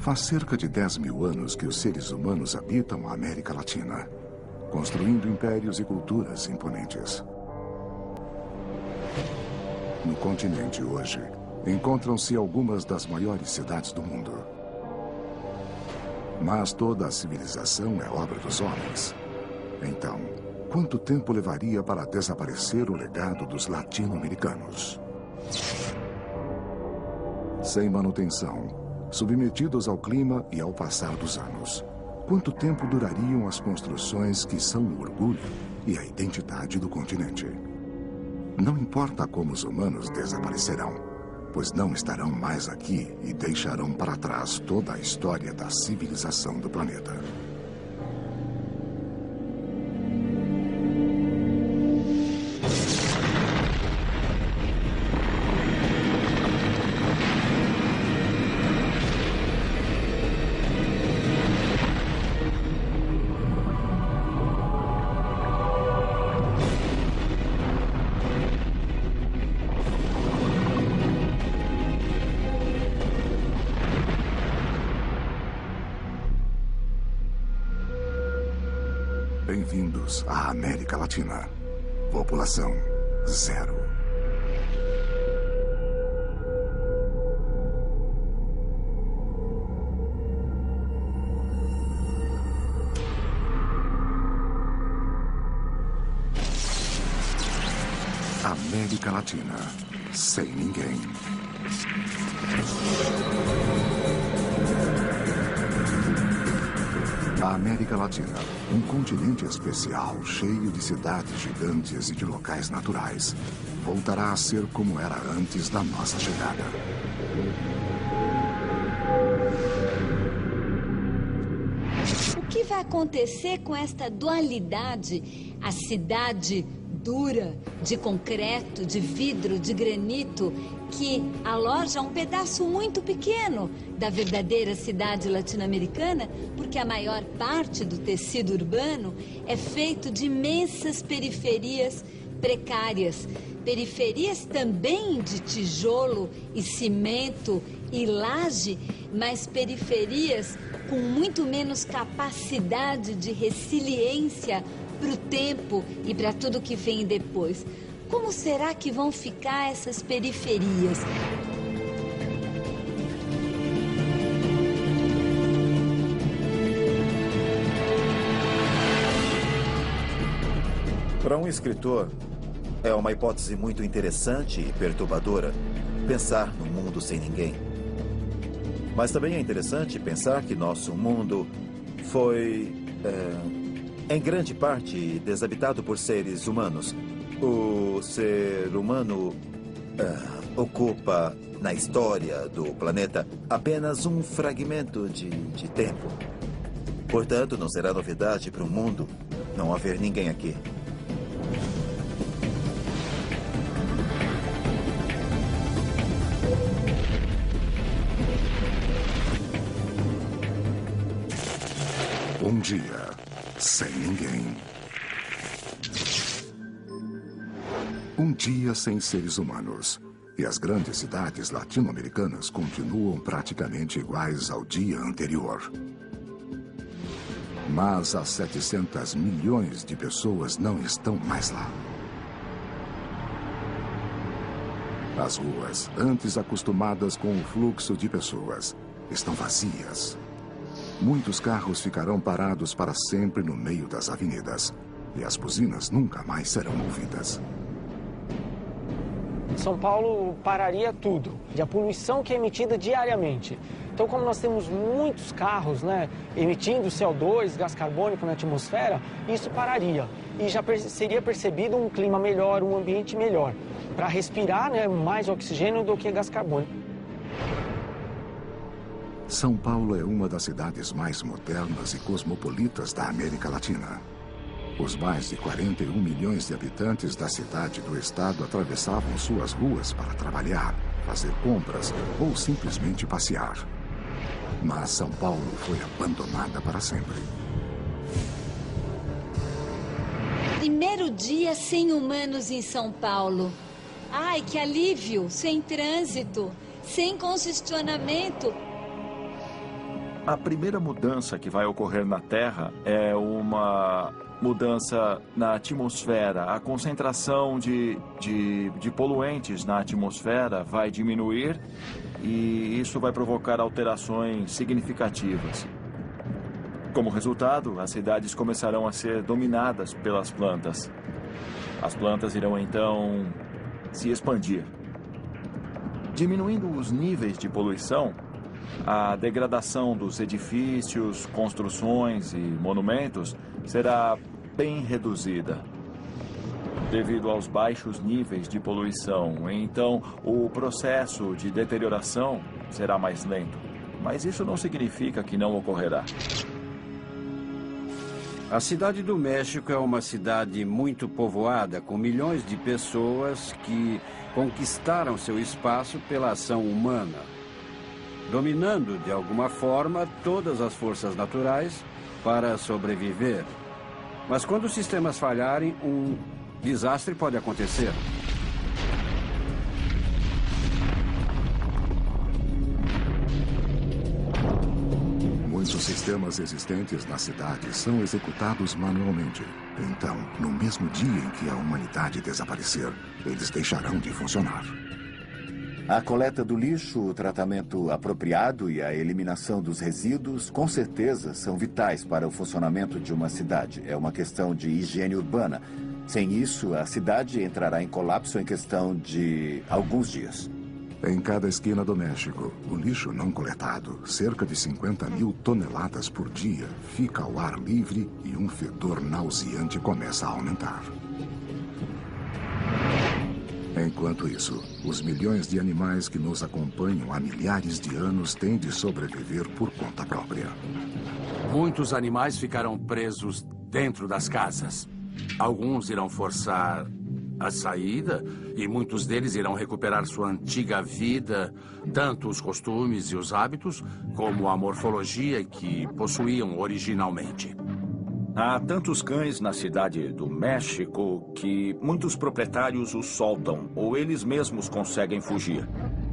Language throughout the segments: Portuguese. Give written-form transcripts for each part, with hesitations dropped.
Faz cerca de 10 mil anos que os seres humanos habitam a América Latina, construindo impérios e culturas imponentes. No continente hoje, encontram-se algumas das maiores cidades do mundo. Mas toda a civilização é obra dos homens. Então, quanto tempo levaria para desaparecer o legado dos latino-americanos? Sem manutenção, submetidos ao clima e ao passar dos anos, quanto tempo durariam as construções que são o orgulho e a identidade do continente? Não importa como os humanos desaparecerão, pois não estarão mais aqui e deixarão para trás toda a história da civilização do planeta. Bem-vindos à América Latina. População zero. América Latina, sem ninguém. A América Latina, um continente especial, cheio de cidades gigantes e de locais naturais, voltará a ser como era antes da nossa chegada. O que vai acontecer com esta dualidade? A cidade dura, de concreto, de vidro, de granito, que aloja um pedaço muito pequeno da verdadeira cidade latino-americana, porque a maior parte do tecido urbano é feito de imensas periferias precárias. Periferias também de tijolo e cimento e laje, mas periferias com muito menos capacidade de resiliência para o tempo e para tudo que vem depois. Como será que vão ficar essas periferias? Para um escritor, é uma hipótese muito interessante e perturbadora pensar num mundo sem ninguém. Mas também é interessante pensar que nosso mundo foi, em grande parte, desabitado por seres humanos. O ser humano ocupa, na história do planeta, apenas um fragmento de tempo. Portanto, não será novidade para o mundo não haver ninguém aqui. Um dia, sem ninguém. Um dia sem seres humanos. E as grandes cidades latino-americanas continuam praticamente iguais ao dia anterior. Mas as 700 milhões de pessoas não estão mais lá. As ruas, antes acostumadas com o fluxo de pessoas, estão vazias. Muitos carros ficarão parados para sempre no meio das avenidas. E as buzinas nunca mais serão ouvidas. São Paulo pararia tudo, e a poluição que é emitida diariamente. Então, como nós temos muitos carros, emitindo CO2, gás carbônico na atmosfera, isso pararia. E já seria percebido um clima melhor, um ambiente melhor, para respirar mais oxigênio do que gás carbônico. São Paulo é uma das cidades mais modernas e cosmopolitas da América Latina. Os mais de 41 milhões de habitantes da cidade do estado atravessavam suas ruas para trabalhar, fazer compras ou simplesmente passear. Mas São Paulo foi abandonada para sempre. Primeiro dia sem humanos em São Paulo. Ai, que alívio! Sem trânsito, sem congestionamento. A primeira mudança que vai ocorrer na Terra é uma mudança na atmosfera. A concentração de poluentes na atmosfera vai diminuir e isso vai provocar alterações significativas. Como resultado, as cidades começarão a ser dominadas pelas plantas. As plantas irão, então, se expandir. Diminuindo os níveis de poluição, a degradação dos edifícios, construções e monumentos será bem reduzida. Devido aos baixos níveis de poluição, então o processo de deterioração será mais lento. Mas isso não significa que não ocorrerá. A cidade do México é uma cidade muito povoada, com milhões de pessoas que conquistaram seu espaço pela ação humana, dominando de alguma forma todas as forças naturais para sobreviver. Mas quando os sistemas falharem, um desastre pode acontecer. Muitos sistemas existentes na cidade são executados manualmente. Então, no mesmo dia em que a humanidade desaparecer, eles deixarão de funcionar. A coleta do lixo, o tratamento apropriado e a eliminação dos resíduos, com certeza, são vitais para o funcionamento de uma cidade. É uma questão de higiene urbana. Sem isso, a cidade entrará em colapso em questão de alguns dias. Em cada esquina do México, o lixo não coletado, cerca de 50 mil toneladas por dia, fica ao ar livre e um fedor nauseante começa a aumentar. Enquanto isso, os milhões de animais que nos acompanham há milhares de anos têm de sobreviver por conta própria. Muitos animais ficarão presos dentro das casas. Alguns irão forçar a saída e muitos deles irão recuperar sua antiga vida, tanto os costumes e os hábitos, como a morfologia que possuíam originalmente. Há tantos cães na cidade do México que muitos proprietários os soltam ou eles mesmos conseguem fugir.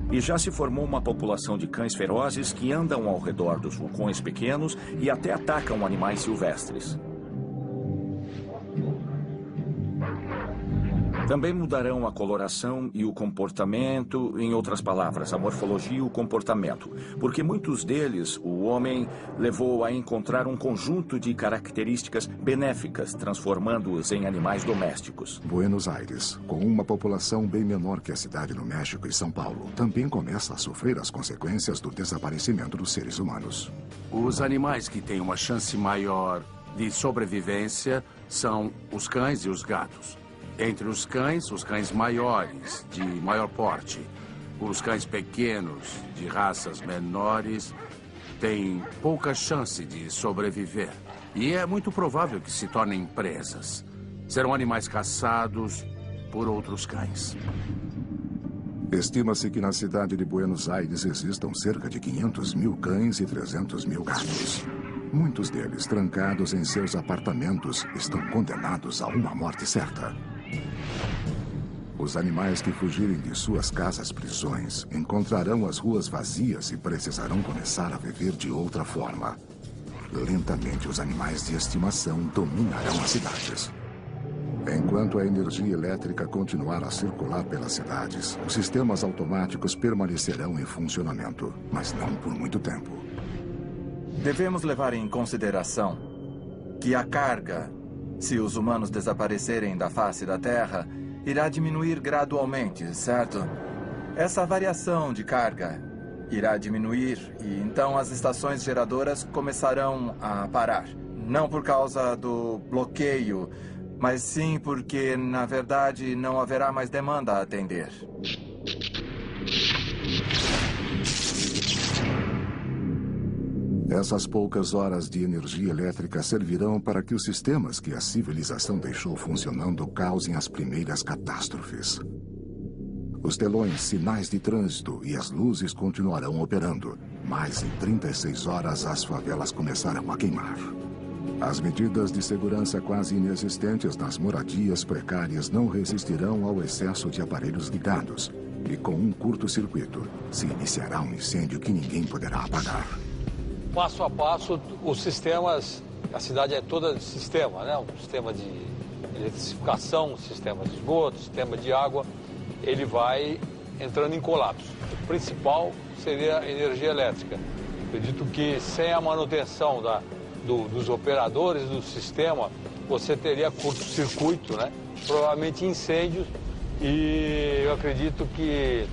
E já se formou uma população de cães ferozes que andam ao redor dos vulcões pequenos e até atacam animais silvestres. Também mudarão a coloração e o comportamento, em outras palavras, a morfologia e o comportamento, porque muitos deles o homem levou a encontrar um conjunto de características benéficas, transformando-os em animais domésticos. Buenos Aires, com uma população bem menor que a cidade do México e São Paulo, também começa a sofrer as consequências do desaparecimento dos seres humanos. Os animais que têm uma chance maior de sobrevivência são os cães e os gatos. Entre os cães maiores, de maior porte. Os cães pequenos, de raças menores, têm pouca chance de sobreviver. E é muito provável que se tornem presas. Serão animais caçados por outros cães. Estima-se que na cidade de Buenos Aires existam cerca de 500 mil cães e 300 mil gatos. Muitos deles, trancados em seus apartamentos, estão condenados a uma morte certa. Os animais que fugirem de suas casas-prisões encontrarão as ruas vazias e precisarão começar a viver de outra forma. Lentamente, os animais de estimação dominarão as cidades. Enquanto a energia elétrica continuar a circular pelas cidades, os sistemas automáticos permanecerão em funcionamento, mas não por muito tempo. Devemos levar em consideração que a carga, se os humanos desaparecerem da face da Terra, irá diminuir gradualmente, certo? Essa variação de carga irá diminuir e então as estações geradoras começarão a parar. Não por causa do bloqueio, mas sim porque, na verdade, não haverá mais demanda a atender. Essas poucas horas de energia elétrica servirão para que os sistemas que a civilização deixou funcionando causem as primeiras catástrofes. Os telões, sinais de trânsito e as luzes continuarão operando, mas em 36 horas as favelas começarão a queimar. As medidas de segurança quase inexistentes nas moradias precárias não resistirão ao excesso de aparelhos ligados, e com um curto-circuito se iniciará um incêndio que ninguém poderá apagar. passo a passo, os sistemas, a cidade é toda de sistema, né? Um sistema de eletrificação, um sistema de esgoto, sistema de água, ele vai entrando em colapso. O principal seria a energia elétrica. Acredito que sem a manutenção dos operadores do sistema, você teria curto-circuito, né? Provavelmente incêndios, e eu acredito que,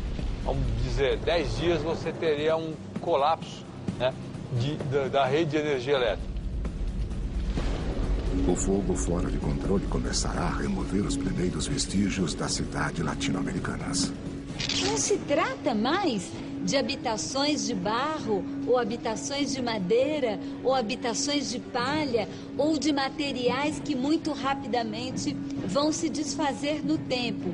vamos dizer, 10 dias você teria um colapso, né, da rede de energia elétrica. O fogo fora de controle começará a remover os primeiros vestígios das cidades latino-americanas. Não se trata mais de habitações de barro, ou habitações de madeira, ou habitações de palha, ou de materiais que muito rapidamente vão se desfazer no tempo.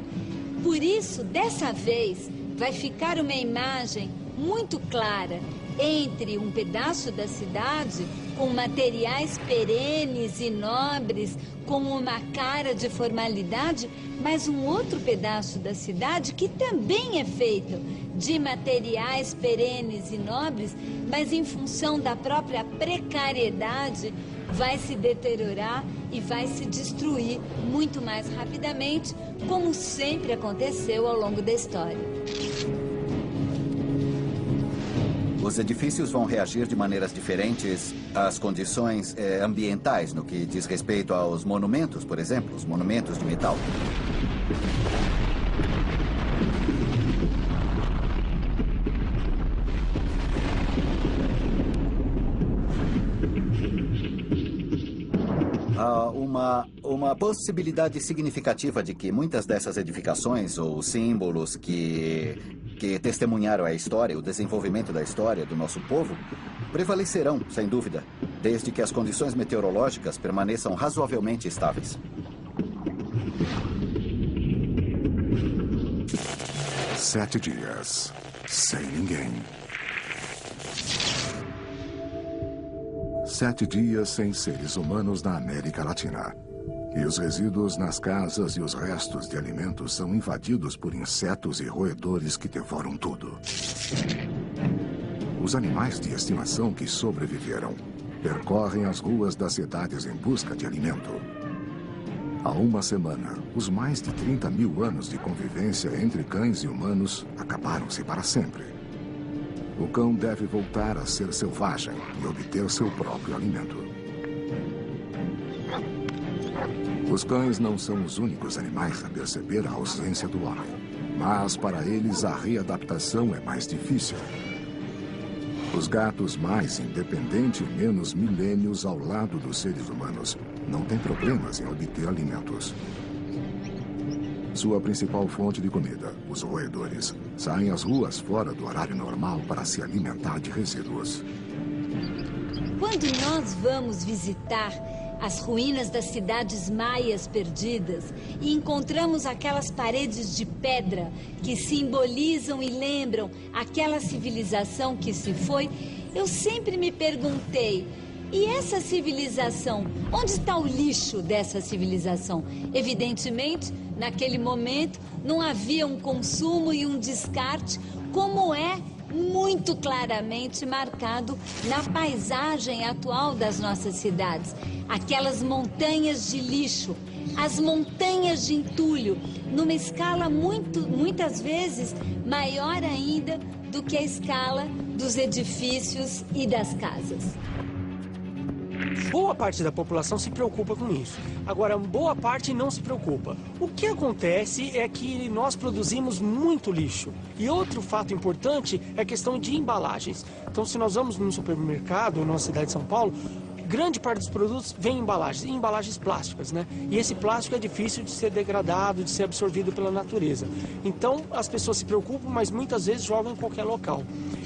Por isso, dessa vez, vai ficar uma imagem muito clara entre um pedaço da cidade com materiais perenes e nobres, com uma cara de formalidade, mas um outro pedaço da cidade que também é feito de materiais perenes e nobres, mas em função da própria precariedade, vai se deteriorar e vai se destruir muito mais rapidamente, como sempre aconteceu ao longo da história. Os edifícios vão reagir de maneiras diferentes às condições ambientais, no que diz respeito aos monumentos, por exemplo, os monumentos de metal. Há uma possibilidade significativa de que muitas dessas edificações ou símbolos que testemunharam a história, o desenvolvimento da história do nosso povo, prevalecerão, sem dúvida, desde que as condições meteorológicas permaneçam razoavelmente estáveis. Sete dias, sem ninguém. 7 dias sem seres humanos na América Latina. E os resíduos nas casas e os restos de alimentos são invadidos por insetos e roedores que devoram tudo. Os animais de estimação que sobreviveram percorrem as ruas das cidades em busca de alimento. Há uma semana, os mais de 30 mil anos de convivência entre cães e humanos acabaram-se para sempre. O cão deve voltar a ser selvagem e obter seu próprio alimento. Os cães não são os únicos animais a perceber a ausência do homem, mas para eles a readaptação é mais difícil. Os gatos, mais independentes e menos milênios ao lado dos seres humanos, não têm problemas em obter alimentos. Sua principal fonte de comida, os roedores, saem às ruas fora do horário normal para se alimentar de resíduos. Quando nós vamos visitar as ruínas das cidades maias perdidas e encontramos aquelas paredes de pedra que simbolizam e lembram aquela civilização que se foi, eu sempre me perguntei: e essa civilização? Onde está o lixo dessa civilização? Evidentemente, naquele momento, não havia um consumo e um descarte, como é muito claramente marcado na paisagem atual das nossas cidades. Aquelas montanhas de lixo, as montanhas de entulho, numa escala muitas vezes maior ainda do que a escala dos edifícios e das casas. Boa parte da população se preocupa com isso. Agora, boa parte não se preocupa. O que acontece é que nós produzimos muito lixo. E outro fato importante é a questão de embalagens. Então, se nós vamos num supermercado, na cidade de São Paulo, grande parte dos produtos vem em embalagens plásticas, né? E esse plástico é difícil de ser degradado, de ser absorvido pela natureza. Então, as pessoas se preocupam, mas muitas vezes jogam em qualquer local.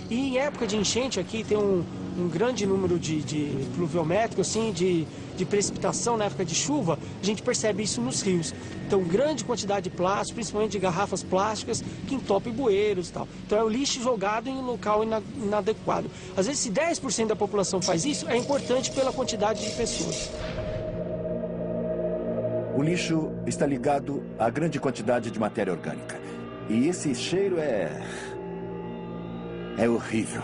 E em época de enchente aqui tem um grande número de pluviométrico, assim, de precipitação na época de chuva, a gente percebe isso nos rios. Então, grande quantidade de plástico, principalmente de garrafas plásticas, que entopem bueiros e tal. Então, é o lixo jogado em um local inadequado. Às vezes, se 10% da população faz isso, é importante pela quantidade de pessoas. O lixo está ligado à grande quantidade de matéria orgânica. E esse cheiro é horrível.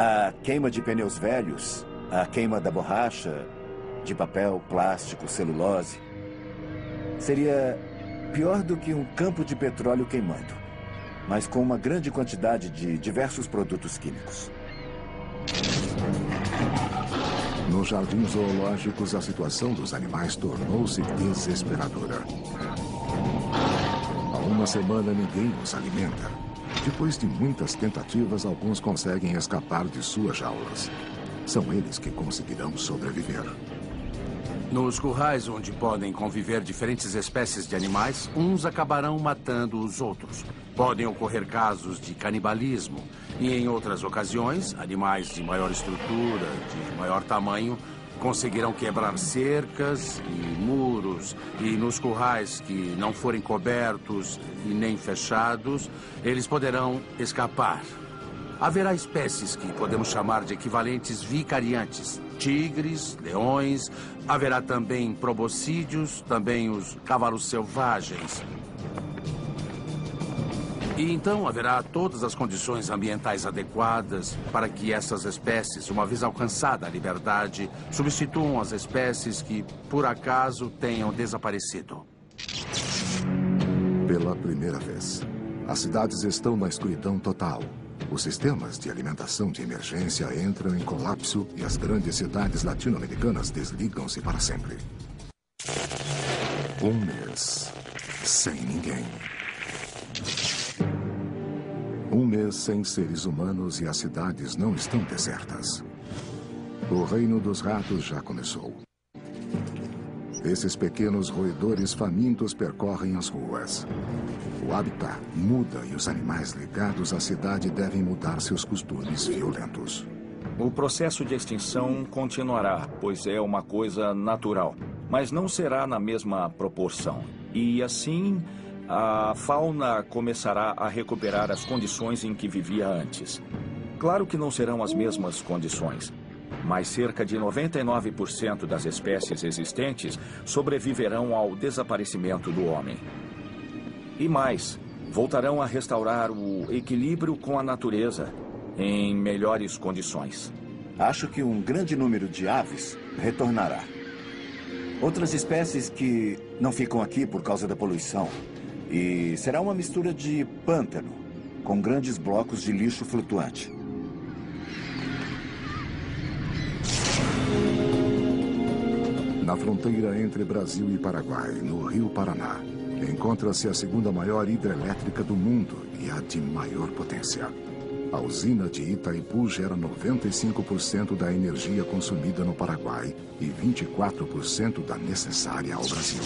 A queima de pneus velhos, a queima da borracha, de papel, plástico, celulose, seria pior do que um campo de petróleo queimando, mas com uma grande quantidade de diversos produtos químicos. Nos jardins zoológicos, a situação dos animais tornou-se desesperadora. Há uma semana, ninguém os alimenta. Depois de muitas tentativas, alguns conseguem escapar de suas jaulas. São eles que conseguirão sobreviver. Nos currais onde podem conviver diferentes espécies de animais, uns acabarão matando os outros. Podem ocorrer casos de canibalismo e, em outras ocasiões, animais de maior estrutura, de maior tamanho, conseguirão quebrar cercas e muros. E nos currais que não forem cobertos e nem fechados, eles poderão escapar. Haverá espécies que podemos chamar de equivalentes vicariantes. Tigres, leões, haverá também proboscídeos, também os cavalos selvagens. E então haverá todas as condições ambientais adequadas para que essas espécies, uma vez alcançada a liberdade, substituam as espécies que, por acaso, tenham desaparecido. Pela primeira vez, as cidades estão na escuridão total. Os sistemas de alimentação de emergência entram em colapso e as grandes cidades latino-americanas desligam-se para sempre. Um mês sem ninguém. Um mês sem seres humanos e as cidades não estão desertas. O reino dos ratos já começou. Esses pequenos roedores famintos percorrem as ruas. O habitat muda e os animais ligados à cidade devem mudar seus costumes violentos. O processo de extinção continuará, pois é uma coisa natural, mas não será na mesma proporção. E assim, a fauna começará a recuperar as condições em que vivia antes. Claro que não serão as mesmas condições, mas cerca de 99% das espécies existentes sobreviverão ao desaparecimento do homem. E mais, voltarão a restaurar o equilíbrio com a natureza em melhores condições. Acho que um grande número de aves retornará. Outras espécies que não ficam aqui por causa da poluição. E será uma mistura de pântano com grandes blocos de lixo flutuante. Na fronteira entre Brasil e Paraguai, no Rio Paraná, encontra-se a segunda maior hidrelétrica do mundo e a de maior potência. A usina de Itaipu gera 95% da energia consumida no Paraguai e 24% da necessária ao Brasil.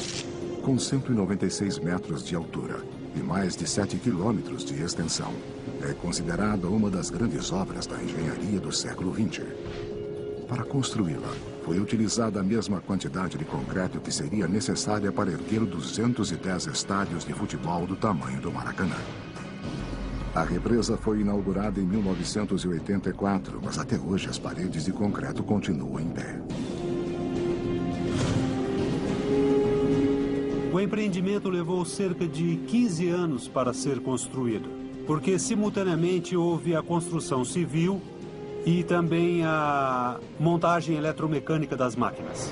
Com 196 metros de altura e mais de 7 quilômetros de extensão, é considerada uma das grandes obras da engenharia do século XX. Para construí-la, foi utilizada a mesma quantidade de concreto que seria necessária para erguer 210 estádios de futebol do tamanho do Maracanã. A represa foi inaugurada em 1984, mas até hoje as paredes de concreto continuam em pé. O empreendimento levou cerca de 15 anos para ser construído, porque simultaneamente houve a construção civil e também a montagem eletromecânica das máquinas.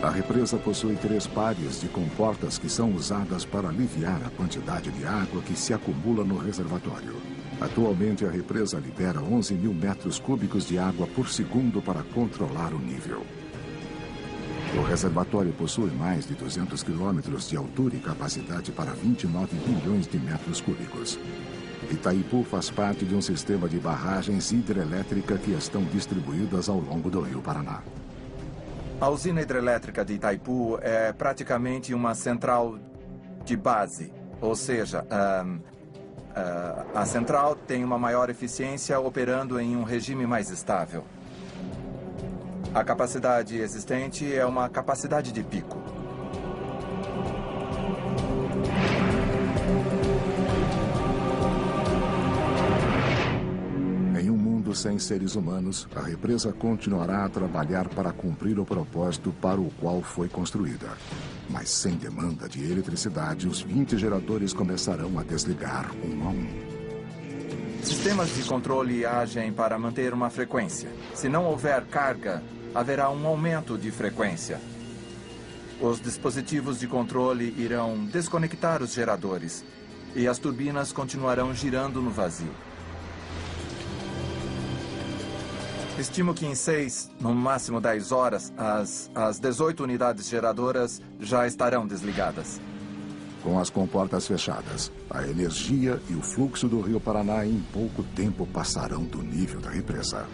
A represa possui 3 pares de comportas que são usadas para aliviar a quantidade de água que se acumula no reservatório. Atualmente, a represa libera 11 mil metros cúbicos de água por segundo para controlar o nível. O reservatório possui mais de 200 quilômetros de altura e capacidade para 29 bilhões de metros cúbicos. Itaipu faz parte de um sistema de barragens hidrelétrica que estão distribuídas ao longo do Rio Paraná. A usina hidrelétrica de Itaipu é praticamente uma central de base, ou seja, a central tem uma maior eficiência operando em um regime mais estável. A capacidade existente é uma capacidade de pico. Sem seres humanos, a represa continuará a trabalhar para cumprir o propósito para o qual foi construída. Mas sem demanda de eletricidade, os 20 geradores começarão a desligar um a um. Sistemas de controle agem para manter uma frequência. Se não houver carga, haverá um aumento de frequência. Os dispositivos de controle irão desconectar os geradores e as turbinas continuarão girando no vazio. Estimo que em 6, no máximo 10 horas, as 18 unidades geradoras já estarão desligadas. Com as comportas fechadas, a energia e o fluxo do Rio Paraná em pouco tempo passarão do nível da represa.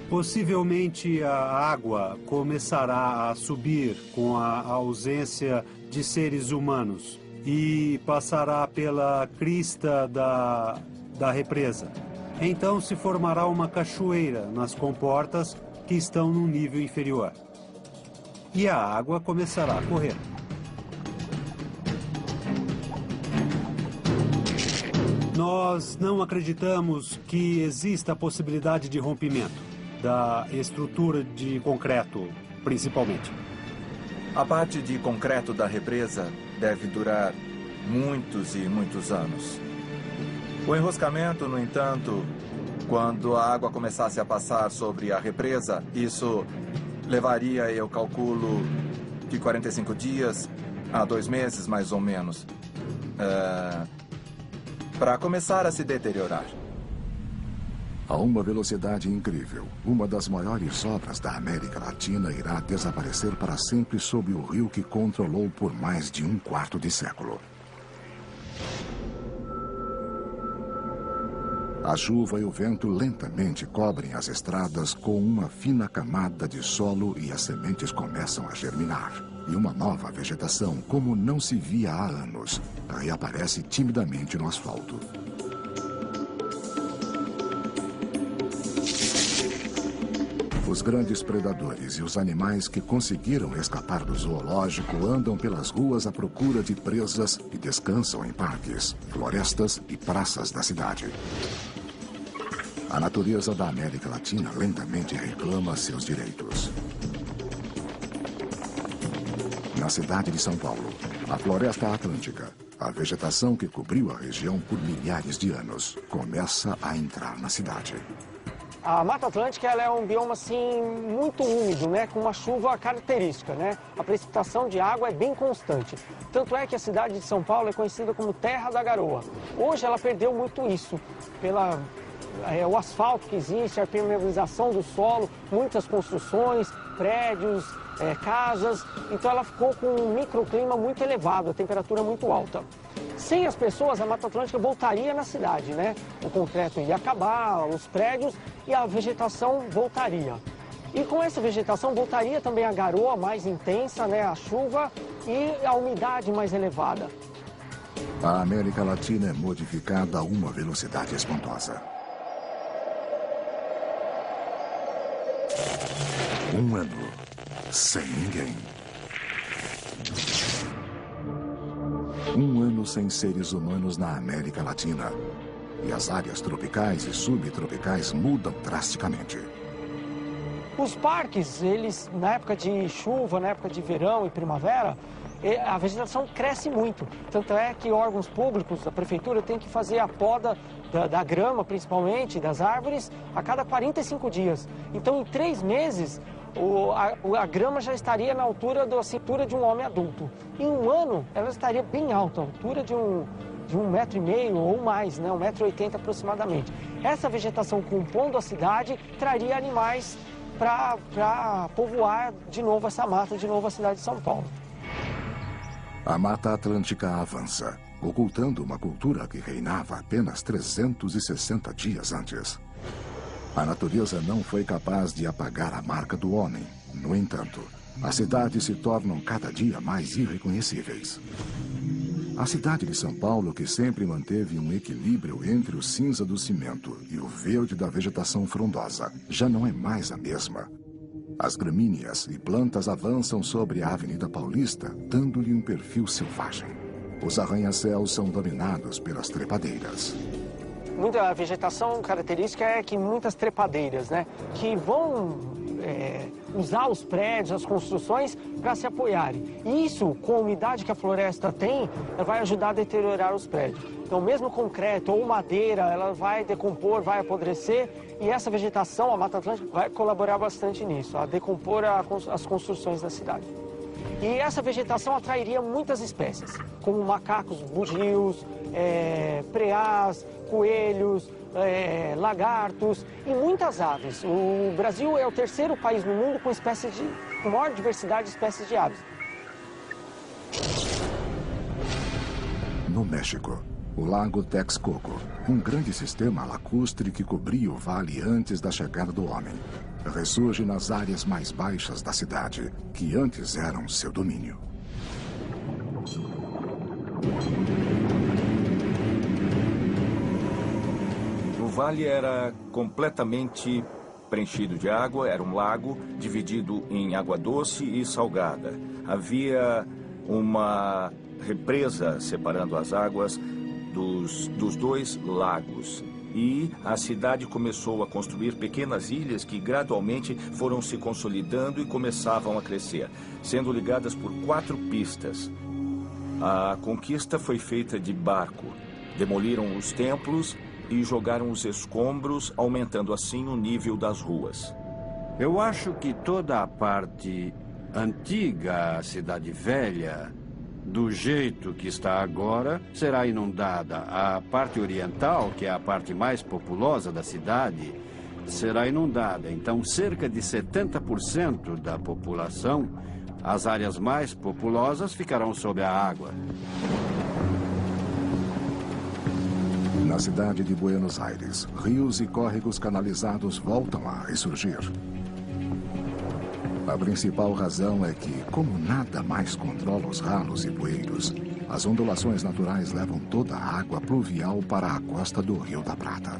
Possivelmente a água começará a subir com a ausência de seres humanos e passará pela crista da represa. Então se formará uma cachoeira nas comportas que estão no nível inferior. E a água começará a correr. Nós não acreditamos que exista a possibilidade de rompimento da estrutura de concreto, principalmente. A parte de concreto da represa deve durar muitos e muitos anos. O enroscamento, no entanto, quando a água começasse a passar sobre a represa, isso levaria, eu calculo, de 45 dias a 2 meses, mais ou menos, para começar a se deteriorar. A uma velocidade incrível, uma das maiores obras da América Latina irá desaparecer para sempre sob o rio que controlou por mais de um quarto de século. A chuva e o vento lentamente cobrem as estradas com uma fina camada de solo e as sementes começam a germinar. E uma nova vegetação, como não se via há anos, reaparece timidamente no asfalto. Os grandes predadores e os animais que conseguiram escapar do zoológico andam pelas ruas à procura de presas e descansam em parques, florestas e praças da cidade. A natureza da América Latina lentamente reclama seus direitos. Na cidade de São Paulo, a floresta atlântica, a vegetação que cobriu a região por milhares de anos, começa a entrar na cidade. A Mata Atlântica ela é um bioma assim, muito úmido, né, com uma chuva característica, né? A precipitação de água é bem constante. Tanto é que a cidade de São Paulo é conhecida como Terra da Garoa. Hoje ela perdeu muito isso, o asfalto que existe, a permeabilização do solo, muitas construções, prédios, casas. Então ela ficou com um microclima muito elevado, a temperatura muito alta. Sem as pessoas, a Mata Atlântica voltaria na cidade, né? O concreto ia acabar, os prédios e a vegetação voltaria. E com essa vegetação voltaria também a garoa mais intensa, né? A chuva e a umidade mais elevada. A América Latina é modificada a uma velocidade espantosa. Um ano sem ninguém. Um ano sem seres humanos na América Latina. E as áreas tropicais e subtropicais mudam drasticamente. Os parques, eles, na época de chuva, na época de verão e primavera, a vegetação cresce muito. Tanto é que órgãos públicos da prefeitura têm que fazer a poda da grama, principalmente, das árvores, a cada 45 dias. Então, em 3 meses, a grama já estaria na altura da cintura de um homem adulto. Em um ano, ela estaria bem alta, a altura de um 1,5 m ou mais, né? 1,80 m aproximadamente. Essa vegetação compondo a cidade traria animais para povoar de novo essa mata, de novo a cidade de São Paulo. A Mata Atlântica avança, ocultando uma cultura que reinava apenas 360 dias antes. A natureza não foi capaz de apagar a marca do homem. No entanto, as cidades se tornam cada dia mais irreconhecíveis. A cidade de São Paulo, que sempre manteve um equilíbrio entre o cinza do cimento e o verde da vegetação frondosa, já não é mais a mesma. As gramíneas e plantas avançam sobre a Avenida Paulista, dando-lhe um perfil selvagem. Os arranha-céus são dominados pelas trepadeiras. Muita vegetação característica é que muitas trepadeiras, né, que vão usar os prédios, as construções para se apoiarem. E isso, com a umidade que a floresta tem, vai ajudar a deteriorar os prédios. Então Então, mesmo concreto ou madeira, ela vai decompor, vai apodrecer, e essa vegetação, a Mata Atlântica, vai colaborar bastante nisso, a decompor as construções da cidade. E essa vegetação atrairia muitas espécies, como macacos, bugios, preás, coelhos, lagartos e muitas aves. O Brasil é o terceiro país no mundo com maior diversidade de espécies de aves. No México, o Lago Texcoco, um grande sistema lacustre que cobria o vale antes da chegada do homem, ressurge nas áreas mais baixas da cidade, que antes eram seu domínio. O vale era completamente preenchido de água, era um lago dividido em água doce e salgada. Havia uma represa separando as águas dos dois lagos. E a cidade começou a construir pequenas ilhas que gradualmente foram se consolidando e começavam a crescer, sendo ligadas por 4 pistas. A conquista foi feita de barco. Demoliram os templos e jogaram os escombros, aumentando assim o nível das ruas. Eu acho que toda a parte antiga, a cidade velha, do jeito que está agora, será inundada. A parte oriental, que é a parte mais populosa da cidade, será inundada. Então, cerca de 70% da população, as áreas mais populosas, ficarão sob a água. Na cidade de Buenos Aires, rios e córregos canalizados voltam a ressurgir. A principal razão é que, como nada mais controla os ralos e bueiros, as ondulações naturais levam toda a água pluvial para a costa do Rio da Prata.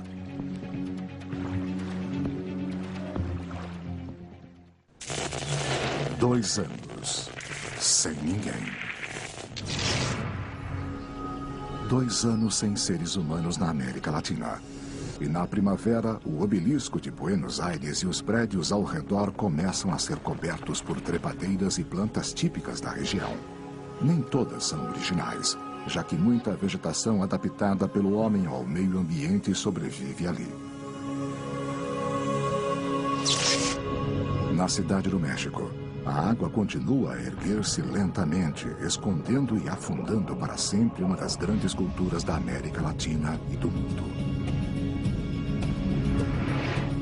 Dois anos sem ninguém. 2 anos sem seres humanos na América Latina. E na primavera, o obelisco de Buenos Aires e os prédios ao redor começam a ser cobertos por trepadeiras e plantas típicas da região. Nem todas são originais, já que muita vegetação adaptada pelo homem ao meio ambiente sobrevive ali. Na cidade do México, a água continua a erguer-se lentamente, escondendo e afundando para sempre uma das grandes culturas da América Latina e do mundo.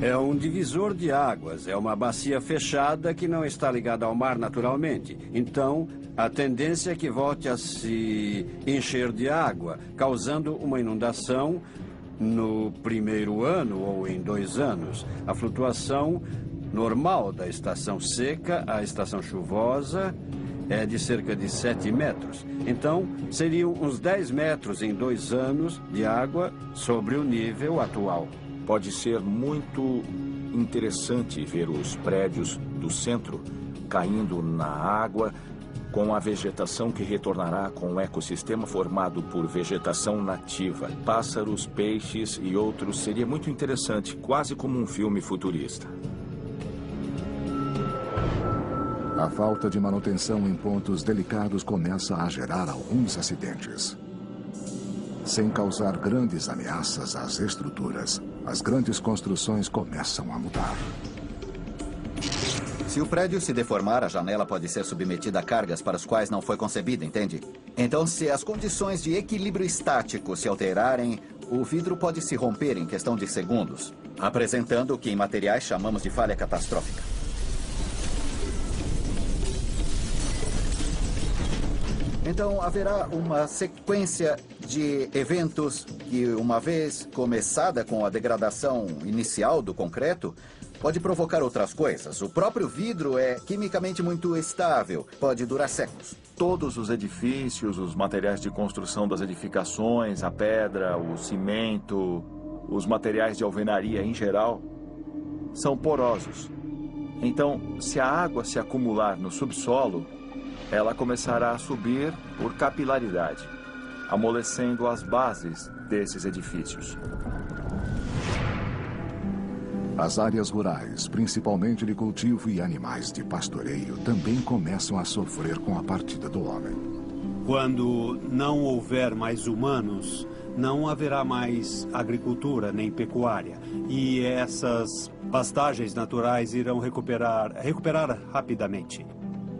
É um divisor de águas, é uma bacia fechada que não está ligada ao mar naturalmente. Então, a tendência é que volte a se encher de água, causando uma inundação no primeiro ano ou em 2 anos. A flutuação normal da estação seca à estação chuvosa é de cerca de 7 metros. Então, seriam uns 10 metros em 2 anos de água sobre o nível atual. Pode ser muito interessante ver os prédios do centro caindo na água, com a vegetação que retornará com um ecossistema formado por vegetação nativa, pássaros, peixes e outros. Seria muito interessante, quase como um filme futurista. A falta de manutenção em pontos delicados começa a gerar alguns acidentes. Sem causar grandes ameaças às estruturas, as grandes construções começam a mudar. Se o prédio se deformar, a janela pode ser submetida a cargas para as quais não foi concebida, entende? Então, se as condições de equilíbrio estático se alterarem, o vidro pode se romper em questão de segundos, apresentando o que em materiais chamamos de falha catastrófica. Então, haverá uma sequência de eventos que, uma vez começada com a degradação inicial do concreto, pode provocar outras coisas. O próprio vidro é quimicamente muito estável, pode durar séculos. Todos os edifícios, os materiais de construção das edificações, a pedra, o cimento, os materiais de alvenaria em geral, são porosos. Então, se a água se acumular no subsolo, ela começará a subir por capilaridade, amolecendo as bases desses edifícios. As áreas rurais, principalmente de cultivo e animais de pastoreio, também começam a sofrer com a partida do homem. Quando não houver mais humanos, não haverá mais agricultura nem pecuária. E essas pastagens naturais irão recuperar rapidamente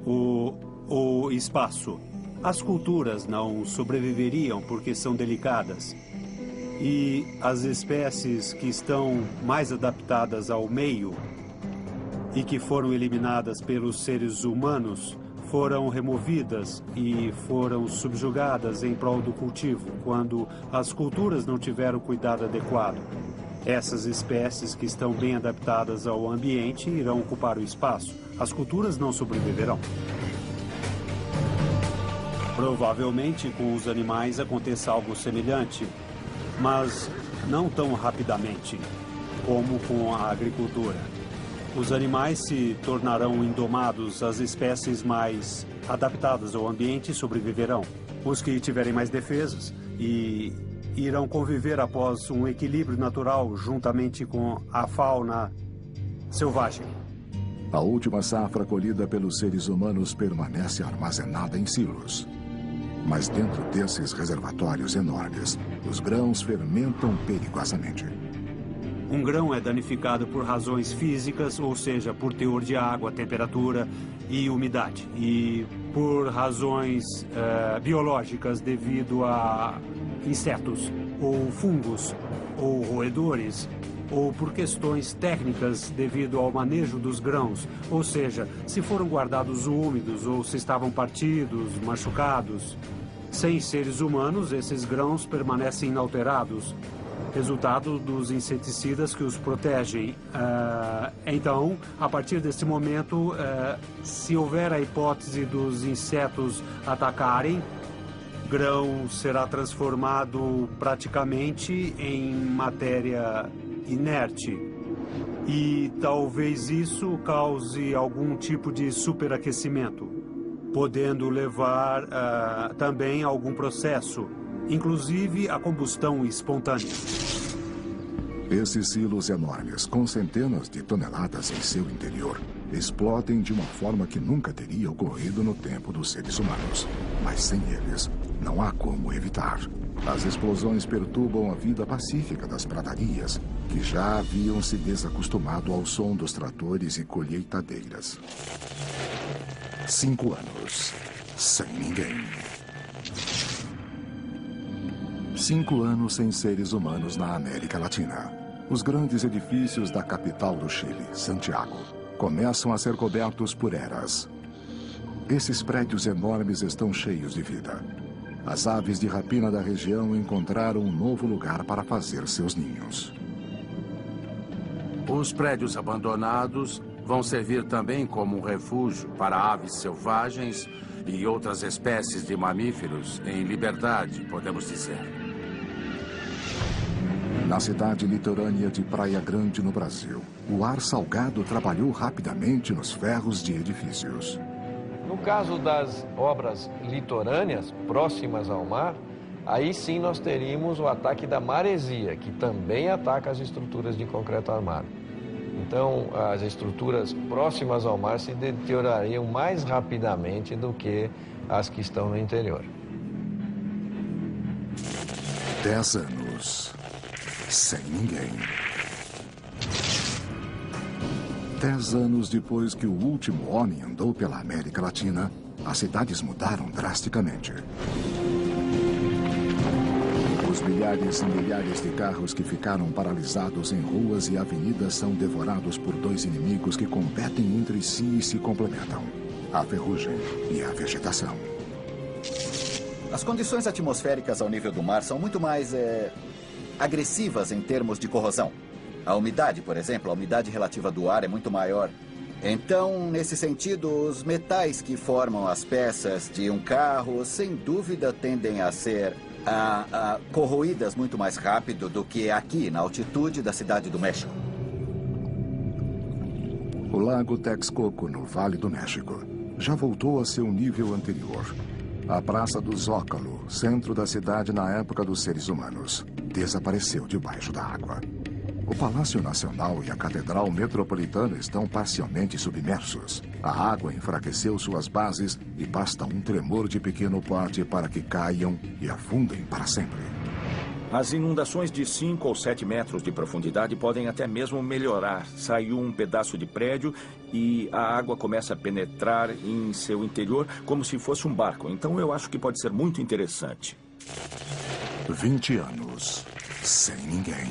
o espaço. As culturas não sobreviveriam porque são delicadas. E as espécies que estão mais adaptadas ao meio e que foram eliminadas pelos seres humanos foram removidas e foram subjugadas em prol do cultivo, quando as culturas não tiveram cuidado adequado. Essas espécies que estão bem adaptadas ao ambiente irão ocupar o espaço. As culturas não sobreviverão. Provavelmente com os animais aconteça algo semelhante, mas não tão rapidamente como com a agricultura. Os animais se tornarão indomados, as espécies mais adaptadas ao ambiente sobreviverão. Os que tiverem mais defesas e irão conviver após um equilíbrio natural juntamente com a fauna selvagem. A última safra colhida pelos seres humanos permanece armazenada em silos. Mas dentro desses reservatórios enormes, os grãos fermentam perigosamente. Um grão é danificado por razões físicas, ou seja, por teor de água, temperatura e umidade. E por razões biológicas, devido a insetos, ou fungos, ou roedores, ou por questões técnicas devido ao manejo dos grãos. Ou seja, se foram guardados úmidos ou se estavam partidos, machucados. Sem seres humanos, esses grãos permanecem inalterados, resultado dos inseticidas que os protegem. Então, a partir desse momento, se houver a hipótese dos insetos atacarem, grão será transformado praticamente em matéria inerte. E talvez isso cause algum tipo de superaquecimento, podendo levar também a algum processo, inclusive a combustão espontânea. Esses silos enormes, com centenas de toneladas em seu interior, explodem de uma forma que nunca teria ocorrido no tempo dos seres humanos. Mas sem eles, não há como evitar. As explosões perturbam a vida pacífica das pradarias, que já haviam se desacostumado ao som dos tratores e colheitadeiras. 5 anos, sem ninguém. 5 anos sem seres humanos na América Latina. Os grandes edifícios da capital do Chile, Santiago, começam a ser cobertos por eras. Esses prédios enormes estão cheios de vida. As aves de rapina da região encontraram um novo lugar para fazer seus ninhos. Os prédios abandonados vão servir também como um refúgio para aves selvagens e outras espécies de mamíferos em liberdade, podemos dizer. Na cidade litorânea de Praia Grande, no Brasil, o ar salgado trabalhou rapidamente nos ferros de edifícios. No caso das obras litorâneas, próximas ao mar, aí sim nós teríamos o ataque da maresia, que também ataca as estruturas de concreto armado. Então, as estruturas próximas ao mar se deteriorariam mais rapidamente do que as que estão no interior. 10 anos sem ninguém. 10 anos depois que o último homem andou pela América Latina, as cidades mudaram drasticamente. Os milhares e milhares de carros que ficaram paralisados em ruas e avenidas são devorados por 2 inimigos que competem entre si e se complementam: a ferrugem e a vegetação. As condições atmosféricas ao nível do mar são muito mais agressivas em termos de corrosão. A umidade, por exemplo, a umidade relativa do ar é muito maior. Então, nesse sentido, os metais que formam as peças de um carro, sem dúvida, tendem a ser corroídas muito mais rápido do que aqui, na altitude da cidade do México. O lago Texcoco, no Vale do México, já voltou a seu nível anterior. A Praça do Zócalo, centro da cidade na época dos seres humanos, desapareceu debaixo da água. O Palácio Nacional e a Catedral Metropolitana estão parcialmente submersos. A água enfraqueceu suas bases e basta um tremor de pequeno porte para que caiam e afundem para sempre. As inundações de 5 ou 7 metros de profundidade podem até mesmo melhorar. Saiu um pedaço de prédio e a água começa a penetrar em seu interior como se fosse um barco. Então eu acho que pode ser muito interessante. 20 anos sem ninguém.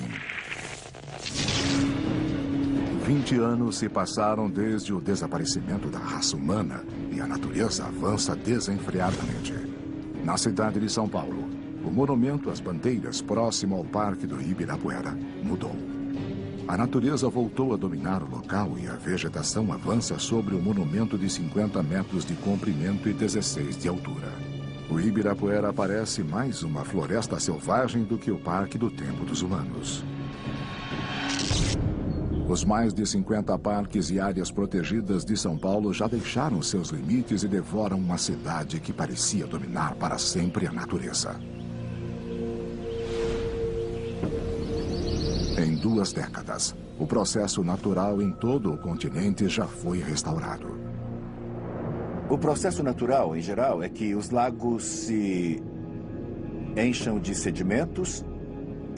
20 anos se passaram desde o desaparecimento da raça humana e a natureza avança desenfreadamente. Na cidade de São Paulo, o monumento às bandeiras próximo ao Parque do Ibirapuera mudou. A natureza voltou a dominar o local e a vegetação avança sobre o monumento de 50 metros de comprimento e 16 de altura. O Ibirapuera parece mais uma floresta selvagem do que o Parque do Tempo dos Humanos. Os mais de 50 parques e áreas protegidas de São Paulo já deixaram seus limites e devoram uma cidade que parecia dominar para sempre a natureza. Em 2 décadas, o processo natural em todo o continente já foi restaurado. O processo natural, em geral, é que os lagos se encham de sedimentos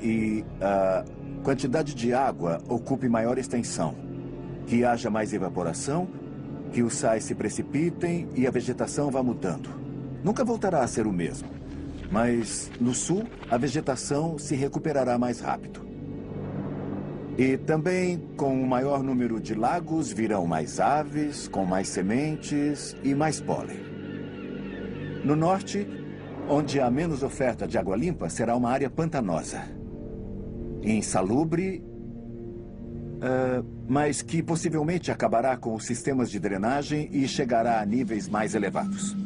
e a quantidade de água ocupe maior extensão, que haja mais evaporação, que os sais se precipitem e a vegetação vá mudando. Nunca voltará a ser o mesmo, mas no sul a vegetação se recuperará mais rápido. E também, com um maior número de lagos, virão mais aves, com mais sementes e mais pólen. No norte, onde há menos oferta de água limpa, será uma área pantanosa. Insalubre, mas que possivelmente acabará com os sistemas de drenagem e chegará a níveis mais elevados.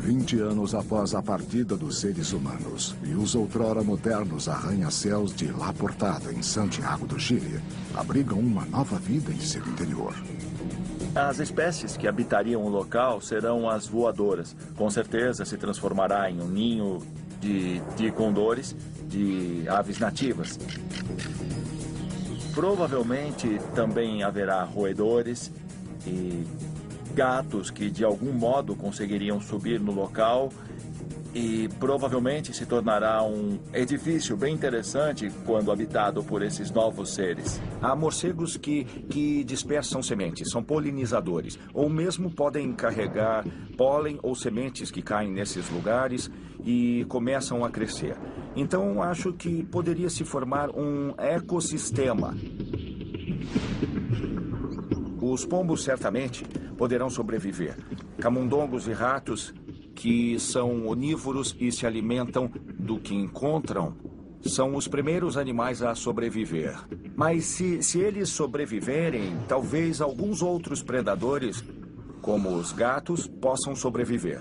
20 anos após a partida dos seres humanos e os outrora modernos arranha-céus de La Portada, em Santiago do Chile, abrigam uma nova vida em seu interior. As espécies que habitariam o local serão as voadoras. Com certeza se transformará em um ninho de condores, de aves nativas. Provavelmente também haverá roedores e gatos que de algum modo conseguiriam subir no local e provavelmente se tornará um edifício bem interessante quando habitado por esses novos seres. Há morcegos que dispersam sementes, são polinizadores, ou mesmo podem carregar pólen ou sementes que caem nesses lugares e começam a crescer. Então, acho que poderia se formar um ecossistema. Os pombos certamente poderão sobreviver. Camundongos e ratos, que são onívoros e se alimentam do que encontram, são os primeiros animais a sobreviver. Mas se eles sobreviverem, talvez alguns outros predadores, como os gatos, possam sobreviver.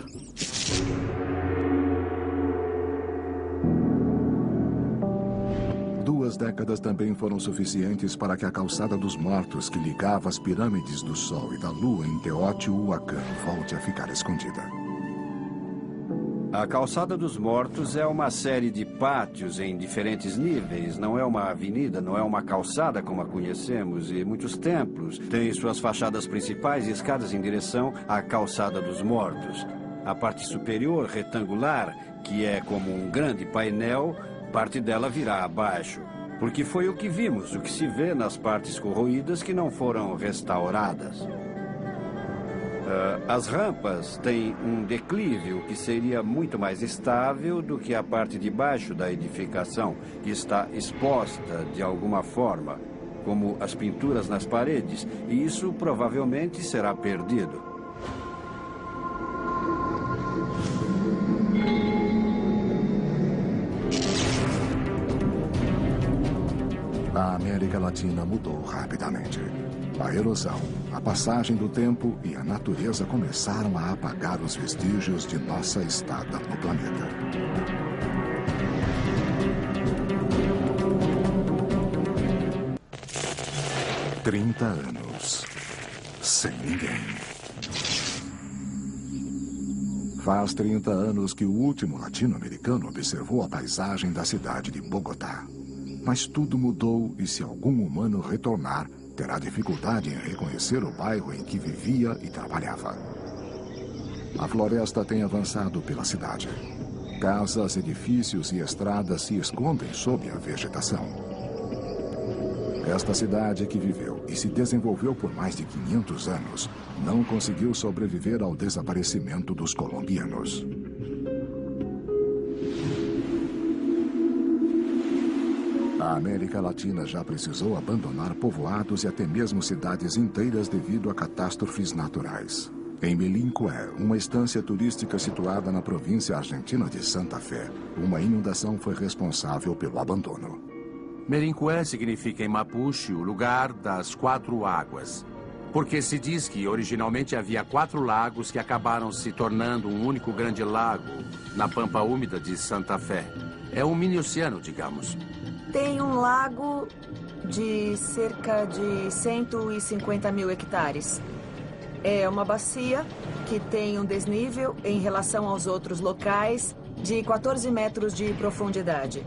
Duas décadas também foram suficientes para que a calçada dos mortos que ligava as pirâmides do Sol e da Lua em Teotihuacan volte a ficar escondida. A calçada dos mortos é uma série de pátios em diferentes níveis. Não é uma avenida, não é uma calçada como a conhecemos. E muitos templos têm suas fachadas principais e escadas em direção à calçada dos mortos. A parte superior, retangular, que é como um grande painel, parte dela virá abaixo. Porque foi o que vimos, o que se vê nas partes corroídas que não foram restauradas. As rampas têm um declive, o que seria muito mais estável do que a parte de baixo da edificação, que está exposta de alguma forma, como as pinturas nas paredes, e isso provavelmente será perdido. A América Latina mudou rapidamente. A erosão, a passagem do tempo e a natureza começaram a apagar os vestígios de nossa estada no planeta. Trinta anos sem ninguém. Faz 30 anos que o último latino-americano observou a paisagem da cidade de Bogotá. Mas tudo mudou e se algum humano retornar, terá dificuldade em reconhecer o bairro em que vivia e trabalhava. A floresta tem avançado pela cidade. Casas, edifícios e estradas se escondem sob a vegetação. Esta cidade que viveu e se desenvolveu por mais de 500 anos não conseguiu sobreviver ao desaparecimento dos colombianos. A América Latina já precisou abandonar povoados e até mesmo cidades inteiras devido a catástrofes naturais. Em Melincué, uma estância turística situada na província argentina de Santa Fé, uma inundação foi responsável pelo abandono. Melincué significa em Mapuche o lugar das 4 águas. Porque se diz que originalmente havia 4 lagos que acabaram se tornando um único grande lago na pampa úmida de Santa Fé. É um mini-oceano, digamos. Tem um lago de cerca de 150 mil hectares. É uma bacia que tem um desnível em relação aos outros locais de 14 metros de profundidade.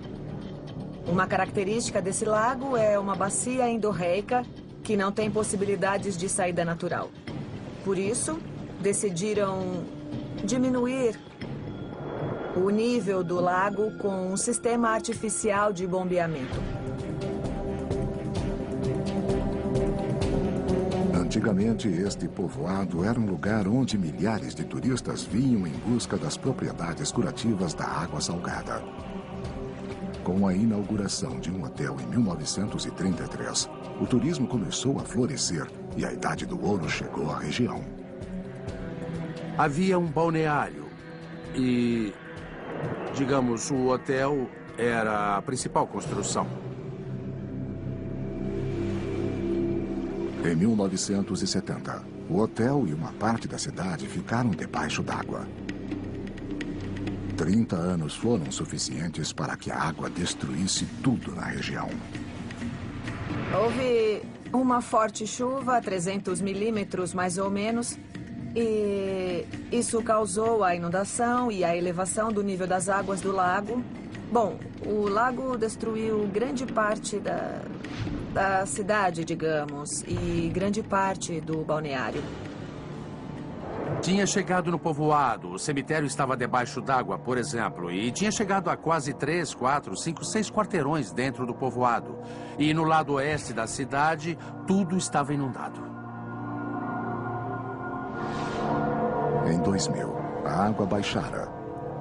Uma característica desse lago é uma bacia endorreica que não tem possibilidades de saída natural. Por isso, decidiram diminuir o nível do lago com um sistema artificial de bombeamento. Antigamente, este povoado era um lugar onde milhares de turistas vinham em busca das propriedades curativas da água salgada. Com a inauguração de um hotel em 1933, o turismo começou a florescer e a Idade do Ouro chegou à região. Havia um balneário e, digamos, o hotel era a principal construção. Em 1970, o hotel e uma parte da cidade ficaram debaixo d'água. 30 anos foram suficientes para que a água destruísse tudo na região. Houve uma forte chuva, 300 milímetros mais ou menos, e isso causou a inundação e a elevação do nível das águas do lago. Bom, o lago destruiu grande parte da cidade, digamos, e grande parte do balneário. Tinha chegado no povoado, o cemitério estava debaixo d'água, por exemplo, e tinha chegado a quase 3, 4, 5, 6 quarteirões dentro do povoado. E no lado oeste da cidade, tudo estava inundado. Em 2000, a água baixara,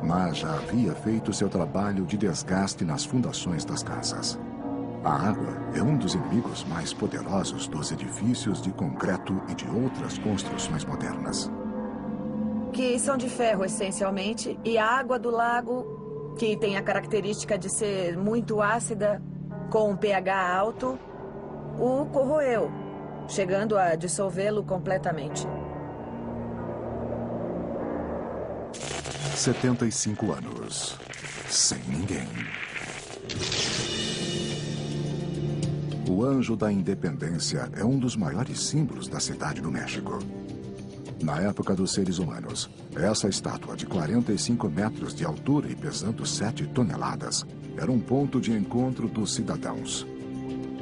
mas já havia feito seu trabalho de desgaste nas fundações das casas. A água é um dos inimigos mais poderosos dos edifícios de concreto e de outras construções modernas. Que são de ferro, essencialmente, e a água do lago, que tem a característica de ser muito ácida, com um pH alto, o corroeu, chegando a dissolvê-lo completamente. 75 anos, sem ninguém. O Anjo da Independência é um dos maiores símbolos da cidade do México. Na época dos seres humanos, essa estátua de 45 metros de altura e pesando 7 toneladas era um ponto de encontro dos cidadãos.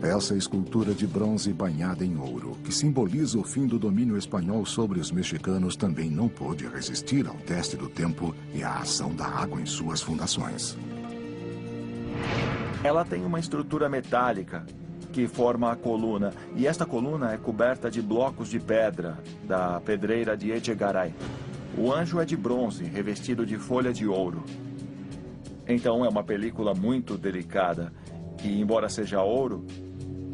Essa escultura de bronze banhada em ouro, que simboliza o fim do domínio espanhol sobre os mexicanos, também não pôde resistir ao teste do tempo e à ação da água em suas fundações. Ela tem uma estrutura metálica que forma a coluna, e esta coluna é coberta de blocos de pedra da pedreira de Echegaray. O anjo é de bronze, revestido de folha de ouro. Então é uma película muito delicada, e embora seja ouro,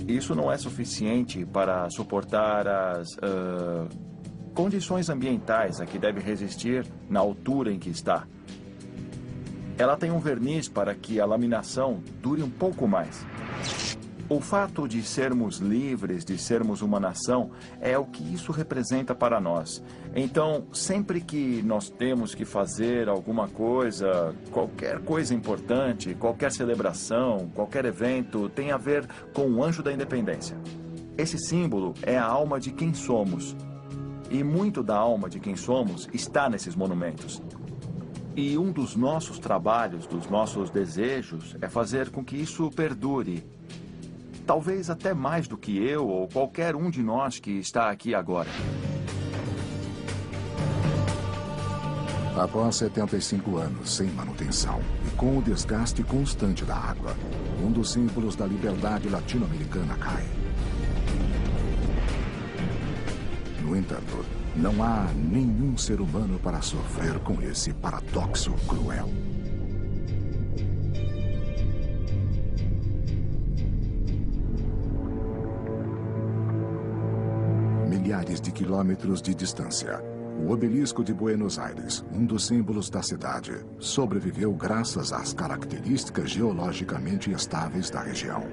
isso não é suficiente para suportar as condições ambientais a que deve resistir na altura em que está. Ela tem um verniz para que a laminação dure um pouco mais. O fato de sermos livres, de sermos uma nação, é o que isso representa para nós. Então, sempre que nós temos que fazer alguma coisa, qualquer coisa importante, qualquer celebração, qualquer evento, tem a ver com o Anjo da Independência. Esse símbolo é a alma de quem somos. E muito da alma de quem somos está nesses monumentos. E um dos nossos trabalhos, dos nossos desejos, é fazer com que isso perdure. Talvez até mais do que eu ou qualquer um de nós que está aqui agora. Após 75 anos sem manutenção e com o desgaste constante da água, um dos símbolos da liberdade latino-americana cai. No entanto, não há nenhum ser humano para sofrer com esse paradoxo cruel. Milhares de quilômetros de distância, o obelisco de Buenos Aires, um dos símbolos da cidade, sobreviveu graças às características geologicamente estáveis da região.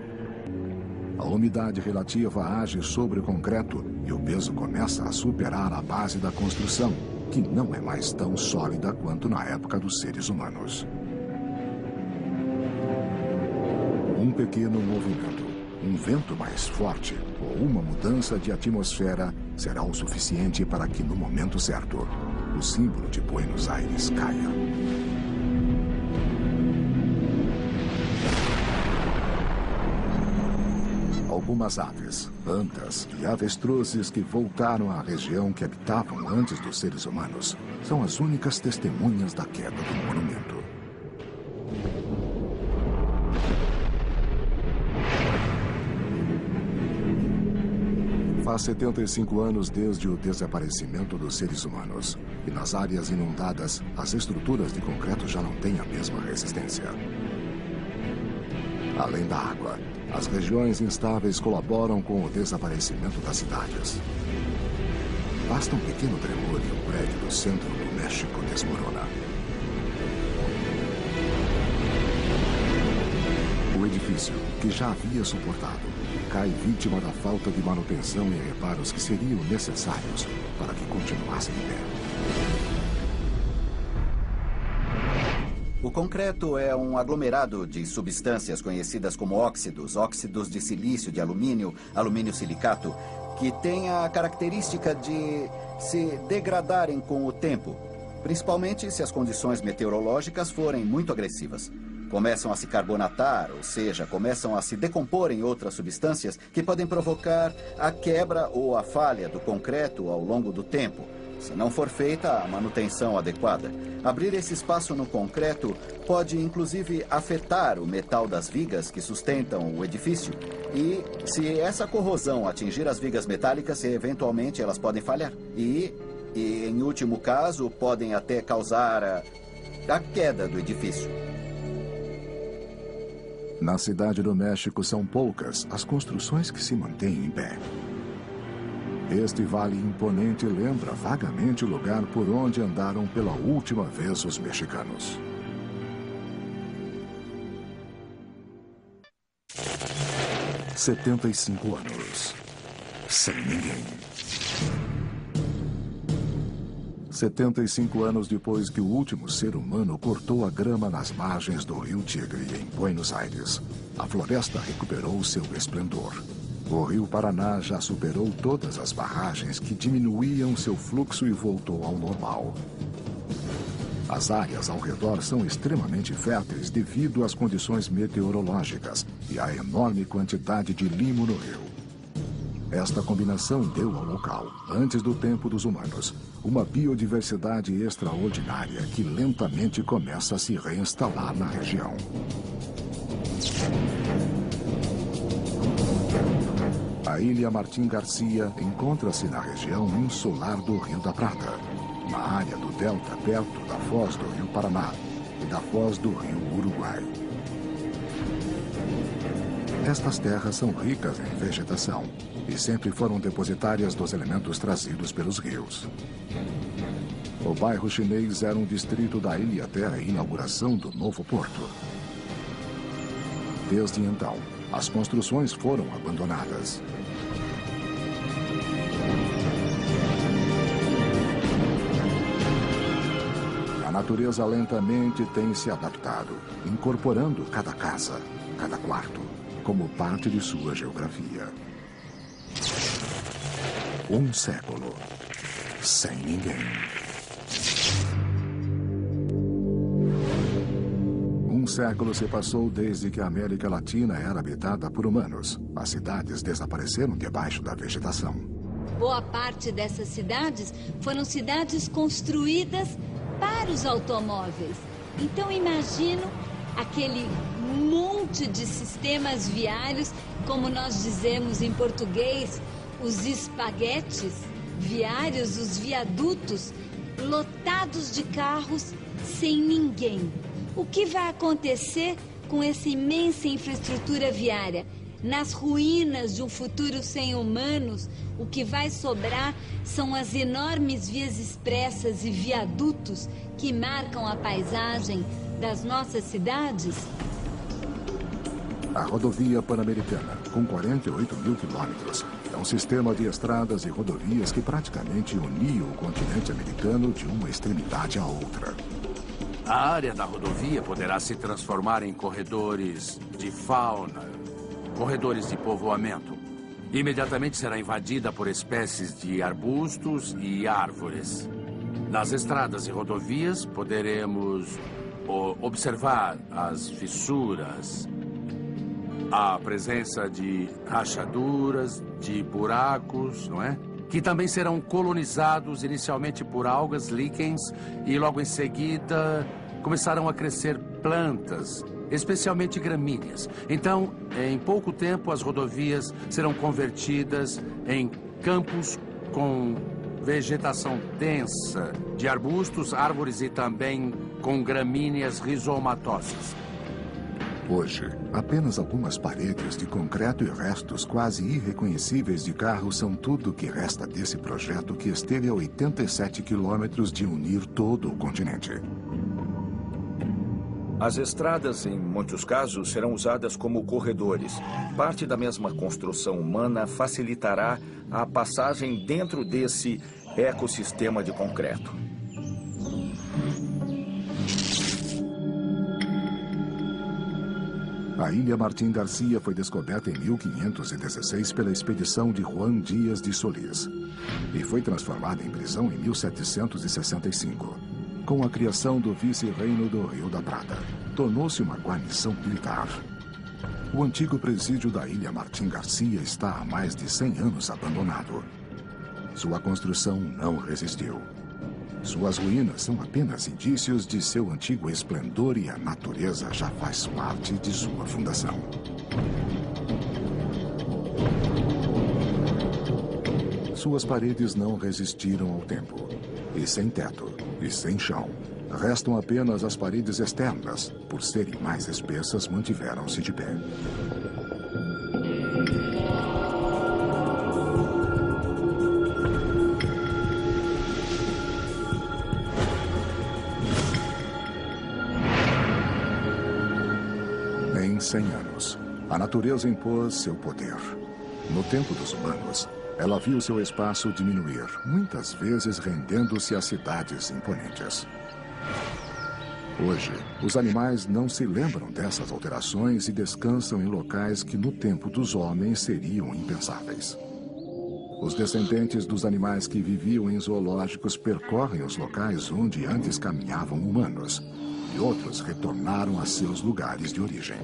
A umidade relativa age sobre o concreto e o peso começa a superar a base da construção, que não é mais tão sólida quanto na época dos seres humanos. Um pequeno movimento, um vento mais forte ou uma mudança de atmosfera será o suficiente para que, no momento certo, o símbolo de Buenos Aires caia. Algumas aves, antas e avestruzes que voltaram à região que habitavam antes dos seres humanos são as únicas testemunhas da queda do monumento. Faz 75 anos desde o desaparecimento dos seres humanos. E nas áreas inundadas, as estruturas de concreto já não têm a mesma resistência. Além da água, as regiões instáveis colaboram com o desaparecimento das cidades. Basta um pequeno tremor e o prédio do centro do México desmorona. O edifício, que já havia suportado, cai vítima da falta de manutenção e reparos que seriam necessários para que continuasse em pé. O concreto é um aglomerado de substâncias conhecidas como óxidos, óxidos de silício, de alumínio, alumínio silicato, que têm a característica de se degradarem com o tempo, principalmente se as condições meteorológicas forem muito agressivas. Começam a se carbonatar, ou seja, começam a se decompor em outras substâncias que podem provocar a quebra ou a falha do concreto ao longo do tempo, se não for feita a manutenção adequada. Abrir esse espaço no concreto pode, inclusive, afetar o metal das vigas que sustentam o edifício. E, se essa corrosão atingir as vigas metálicas, eventualmente elas podem falhar. E em último caso, podem até causar a queda do edifício. Na cidade do México são poucas as construções que se mantêm em pé. Este vale imponente lembra vagamente o lugar por onde andaram pela última vez os mexicanos. – 75 anos. Sem ninguém. 75 anos depois que o último ser humano cortou a grama nas margens do rio Tigre, em Buenos Aires, a floresta recuperou seu esplendor. O rio Paraná já superou todas as barragens que diminuíam seu fluxo e voltou ao normal. As áreas ao redor são extremamente férteis devido às condições meteorológicas e à enorme quantidade de limo no rio. Esta combinação deu ao local, antes do tempo dos humanos, uma biodiversidade extraordinária que lentamente começa a se reinstalar na região. A ilha Martim Garcia encontra-se na região insular do Rio da Prata, na área do delta perto da foz do Rio Paraná e da foz do Rio Uruguai. Estas terras são ricas em vegetação e sempre foram depositárias dos elementos trazidos pelos rios. O bairro chinês era um distrito da ilha até a inauguração do novo porto. Desde então, as construções foram abandonadas. A natureza lentamente tem se adaptado, incorporando cada casa, cada quarto, como parte de sua geografia. Um século sem ninguém. Um século se passou desde que a América Latina era habitada por humanos. As cidades desapareceram debaixo da vegetação. Boa parte dessas cidades foram cidades construídas para os automóveis. Então imagino aquele monte de sistemas viários, como nós dizemos em português, os espaguetes viários, os viadutos, lotados de carros sem ninguém. O que vai acontecer com essa imensa infraestrutura viária? Nas ruínas de um futuro sem humanos, o que vai sobrar são as enormes vias expressas e viadutos que marcam a paisagem das nossas cidades? A rodovia Pan-Americana, com 48 mil quilômetros, é um sistema de estradas e rodovias que praticamente unia o continente americano de uma extremidade à outra. A área da rodovia poderá se transformar em corredores de fauna, corredores de povoamento. Imediatamente será invadida por espécies de arbustos e árvores. Nas estradas e rodovias poderemos observar as fissuras, a presença de rachaduras, de buracos, não é? Que também serão colonizados inicialmente por algas, líquens, e logo em seguida começarão a crescer plantas, especialmente gramíneas. Então, em pouco tempo, as rodovias serão convertidas em campos com vegetação densa de arbustos, árvores e também com gramíneas rizomatosas. Hoje, apenas algumas paredes de concreto e restos quase irreconhecíveis de carros são tudo o que resta desse projeto que esteve a 87 quilômetros de unir todo o continente. As estradas, em muitos casos, serão usadas como corredores. Parte da mesma construção humana facilitará a passagem dentro desse ecossistema de concreto. A Ilha Martín Garcia foi descoberta em 1516 pela expedição de Juan Díaz de Solís e foi transformada em prisão em 1765. Com a criação do vice-reino do Rio da Prata, tornou-se uma guarnição militar. O antigo presídio da Ilha Martín Garcia está há mais de 100 anos abandonado. Sua construção não resistiu. Suas ruínas são apenas indícios de seu antigo esplendor e a natureza já faz parte de sua fundação. Suas paredes não resistiram ao tempo. E sem teto, e sem chão, restam apenas as paredes externas, por serem mais espessas, mantiveram-se de pé. Em 100 anos, a natureza impôs seu poder. No tempo dos humanos, ela viu seu espaço diminuir, muitas vezes rendendo-se a cidades imponentes. Hoje, os animais não se lembram dessas alterações e descansam em locais que no tempo dos homens seriam impensáveis. Os descendentes dos animais que viviam em zoológicos percorrem os locais onde antes caminhavam humanos, e outros retornaram a seus lugares de origem.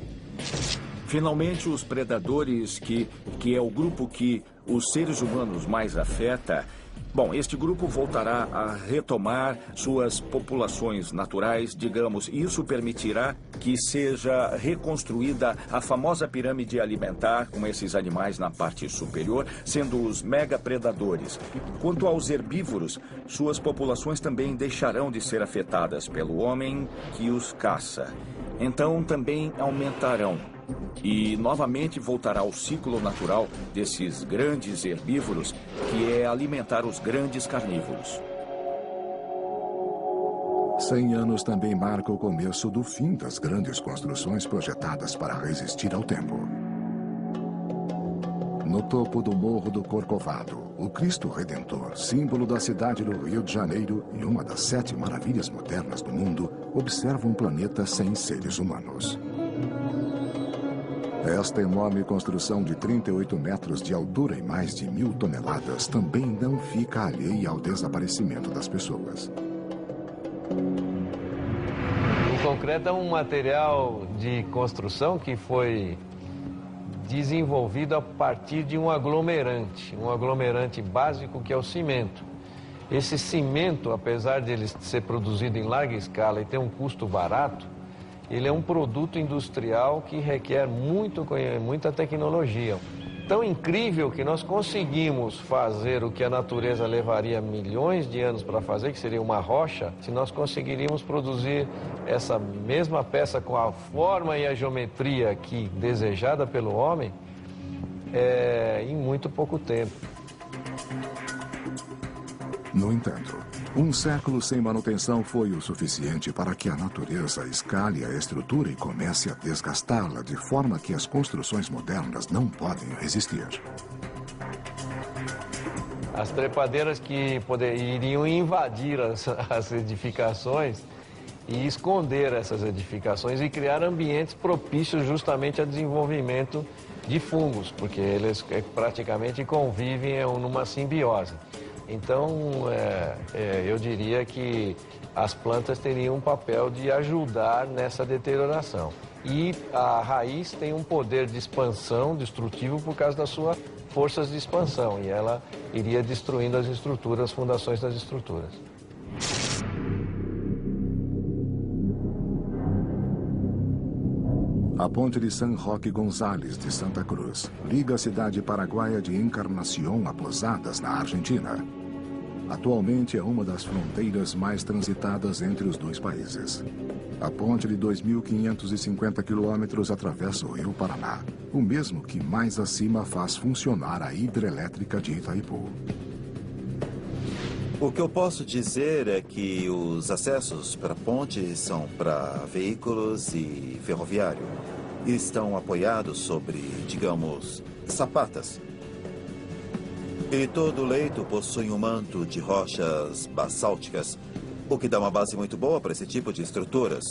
Finalmente, os predadores, que é o grupo que os seres humanos mais afeta, bom, este grupo voltará a retomar suas populações naturais, digamos, e isso permitirá que seja reconstruída a famosa pirâmide alimentar, com esses animais na parte superior, sendo os megapredadores. Quanto aos herbívoros, suas populações também deixarão de ser afetadas pelo homem que os caça. Então, também aumentarão. E, novamente, voltará ao ciclo natural desses grandes herbívoros, que é alimentar os grandes carnívoros. 100 anos também marca o começo do fim das grandes construções projetadas para resistir ao tempo. No topo do Morro do Corcovado, o Cristo Redentor, símbolo da cidade do Rio de Janeiro e uma das 7 maravilhas modernas do mundo, observa um planeta sem seres humanos. Esta enorme construção de 38 metros de altura e mais de 1000 toneladas também não fica alheia ao desaparecimento das pessoas. O concreto é um material de construção que foi desenvolvido a partir de um aglomerante básico que é o cimento. Esse cimento, apesar de ele ser produzido em larga escala e ter um custo barato, ele é um produto industrial que requer muita tecnologia. Tão incrível que nós conseguimos fazer o que a natureza levaria milhões de anos para fazer, que seria uma rocha, se nós conseguiríamos produzir essa mesma peça com a forma e a geometria que desejada pelo homem, em muito pouco tempo. No entanto, um século sem manutenção foi o suficiente para que a natureza escale a estrutura e comece a desgastá-la de forma que as construções modernas não podem resistir. As trepadeiras que iriam invadir as edificações e esconder essas edificações e criar ambientes propícios justamente ao desenvolvimento de fungos, porque eles praticamente convivem numa simbiose. Então, eu diria que as plantas teriam um papel de ajudar nessa deterioração. E a raiz tem um poder de expansão destrutivo por causa das suas forças de expansão. E ela iria destruindo as estruturas, as fundações das estruturas. A ponte de San Roque González de Santa Cruz liga a cidade paraguaia de Encarnación a Posadas, na Argentina. Atualmente é uma das fronteiras mais transitadas entre os dois países. A ponte de 2.550 quilômetros atravessa o Rio Paraná, o mesmo que mais acima faz funcionar a hidrelétrica de Itaipu. O que eu posso dizer é que os acessos para a ponte são para veículos e ferroviário. E estão apoiados sobre, digamos, sapatas. E todo o leito possui um manto de rochas basálticas, o que dá uma base muito boa para esse tipo de estruturas.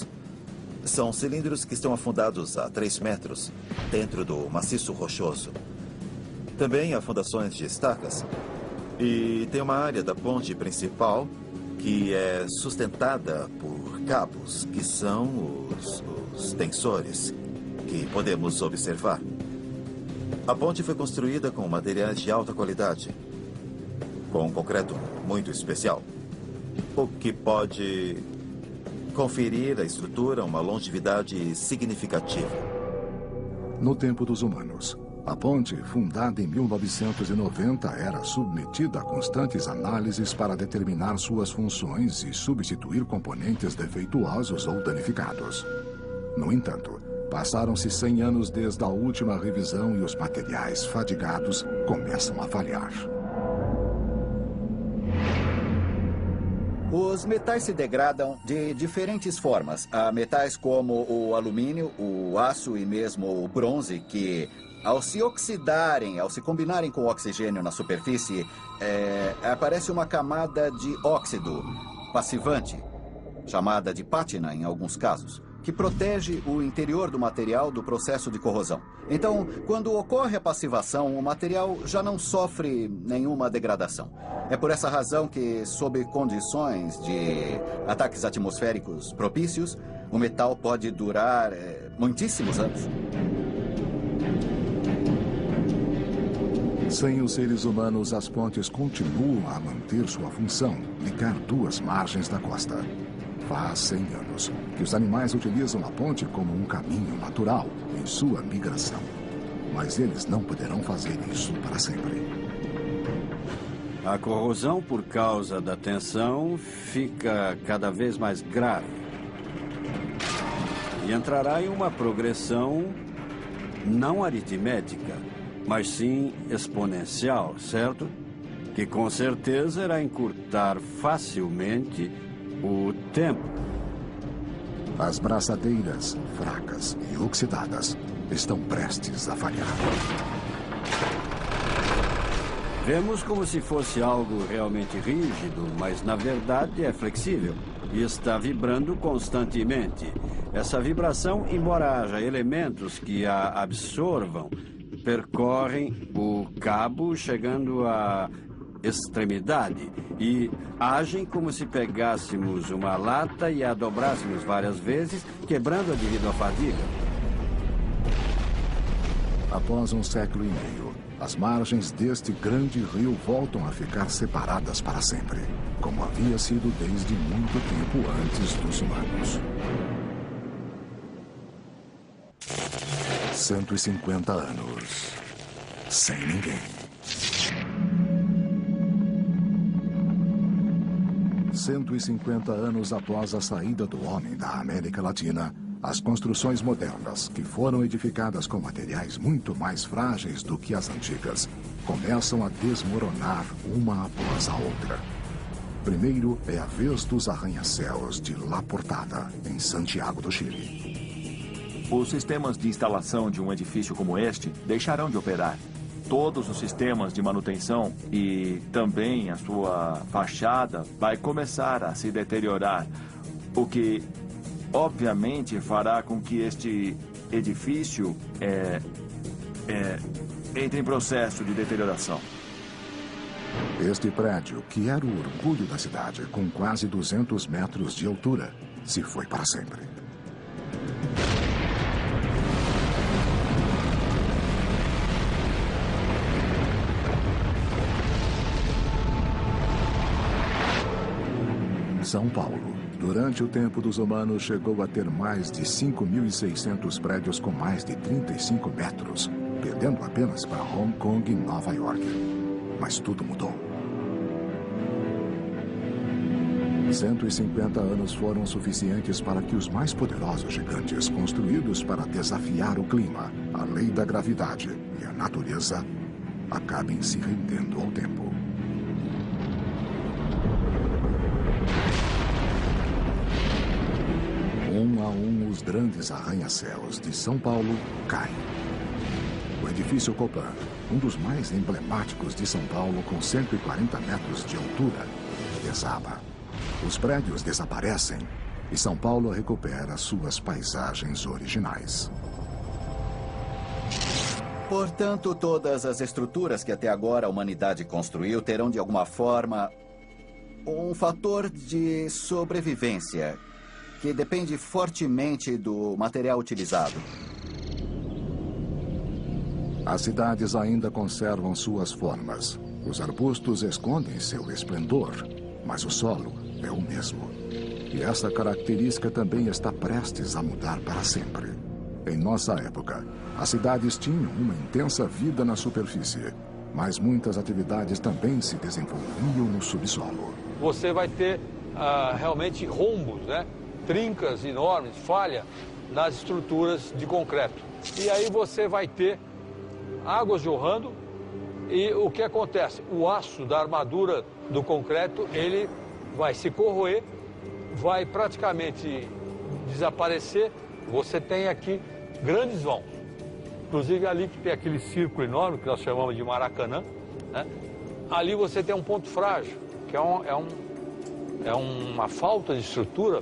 São cilindros que estão afundados a 3 metros, dentro do maciço rochoso. Também há fundações de estacas. E tem uma área da ponte principal que é sustentada por cabos, que são os tensores que podemos observar. A ponte foi construída com materiais de alta qualidade, com concreto muito especial, o que pode conferir à estrutura uma longevidade significativa. No tempo dos humanos, a ponte, fundada em 1990, era submetida a constantes análises para determinar suas funções e substituir componentes defeituosos ou danificados. No entanto, passaram-se 100 anos desde a última revisão e os materiais fadigados começam a falhar. Os metais se degradam de diferentes formas. Há metais como o alumínio, o aço e mesmo o bronze que, ao se oxidarem, ao se combinarem com o oxigênio na superfície, aparece uma camada de óxido passivante, chamada de pátina em alguns casos, que protege o interior do material do processo de corrosão. Então, quando ocorre a passivação, o material já não sofre nenhuma degradação. É por essa razão que, sob condições de ataques atmosféricos propícios, o metal pode durar muitíssimos anos. Sem os seres humanos, as pontes continuam a manter sua função, ligar duas margens da costa. Faz 100 anos que os animais utilizam a ponte como um caminho natural em sua migração. Mas eles não poderão fazer isso para sempre. A corrosão por causa da tensão fica cada vez mais grave. E entrará em uma progressão não aritmética, mas sim exponencial, certo? Que com certeza irá encurtar facilmente o tempo. As braçadeiras, fracas e oxidadas, estão prestes a falhar. Vemos como se fosse algo realmente rígido, mas na verdade é flexível e está vibrando constantemente. Essa vibração, embora haja elementos que a absorvam, percorrem o cabo chegando à extremidade e agem como se pegássemos uma lata e a dobrássemos várias vezes, quebrando-a devido à fadiga. Após um século e meio, as margens deste grande rio voltam a ficar separadas para sempre, como havia sido desde muito tempo antes dos humanos. 150 anos sem ninguém. 150 anos após a saída do homem da América Latina, as construções modernas, que foram edificadas com materiais muito mais frágeis do que as antigas, começam a desmoronar uma após a outra. Primeiro é a vez dos arranha-céus de La Portada, em Santiago do Chile. Os sistemas de instalação de um edifício como este deixarão de operar. Todos os sistemas de manutenção e também a sua fachada vai começar a se deteriorar, o que obviamente fará com que este edifício entre em processo de deterioração. Este prédio, que era o orgulho da cidade, com quase 200 metros de altura, se foi para sempre. São Paulo, durante o tempo dos humanos, chegou a ter mais de 5.600 prédios com mais de 35 metros, perdendo apenas para Hong Kong e Nova York. Mas tudo mudou. 150 anos foram suficientes para que os mais poderosos gigantes, construídos para desafiar o clima, a lei da gravidade e a natureza, acabem se rendendo ao tempo. Um a um, os grandes arranha-céus de São Paulo caem. O edifício Copan, um dos mais emblemáticos de São Paulo, com 140 metros de altura, desaba. Os prédios desaparecem e São Paulo recupera suas paisagens originais. Portanto, todas as estruturas que até agora a humanidade construiu terão, de alguma forma, um fator de sobrevivência que depende fortemente do material utilizado. As cidades ainda conservam suas formas. Os arbustos escondem seu esplendor, mas o solo é o mesmo. E essa característica também está prestes a mudar para sempre. Em nossa época, as cidades tinham uma intensa vida na superfície, mas muitas atividades também se desenvolviam no subsolo. Você vai ter realmente rombos, né? Trincas enormes, falha nas estruturas de concreto. E aí você vai ter águas jorrando e o que acontece? O aço da armadura do concreto, ele vai se corroer, vai praticamente desaparecer. Você tem aqui grandes vãos. Inclusive ali que tem aquele círculo enorme que nós chamamos de Maracanã, né? Ali você tem um ponto frágil, que é uma falta de estrutura.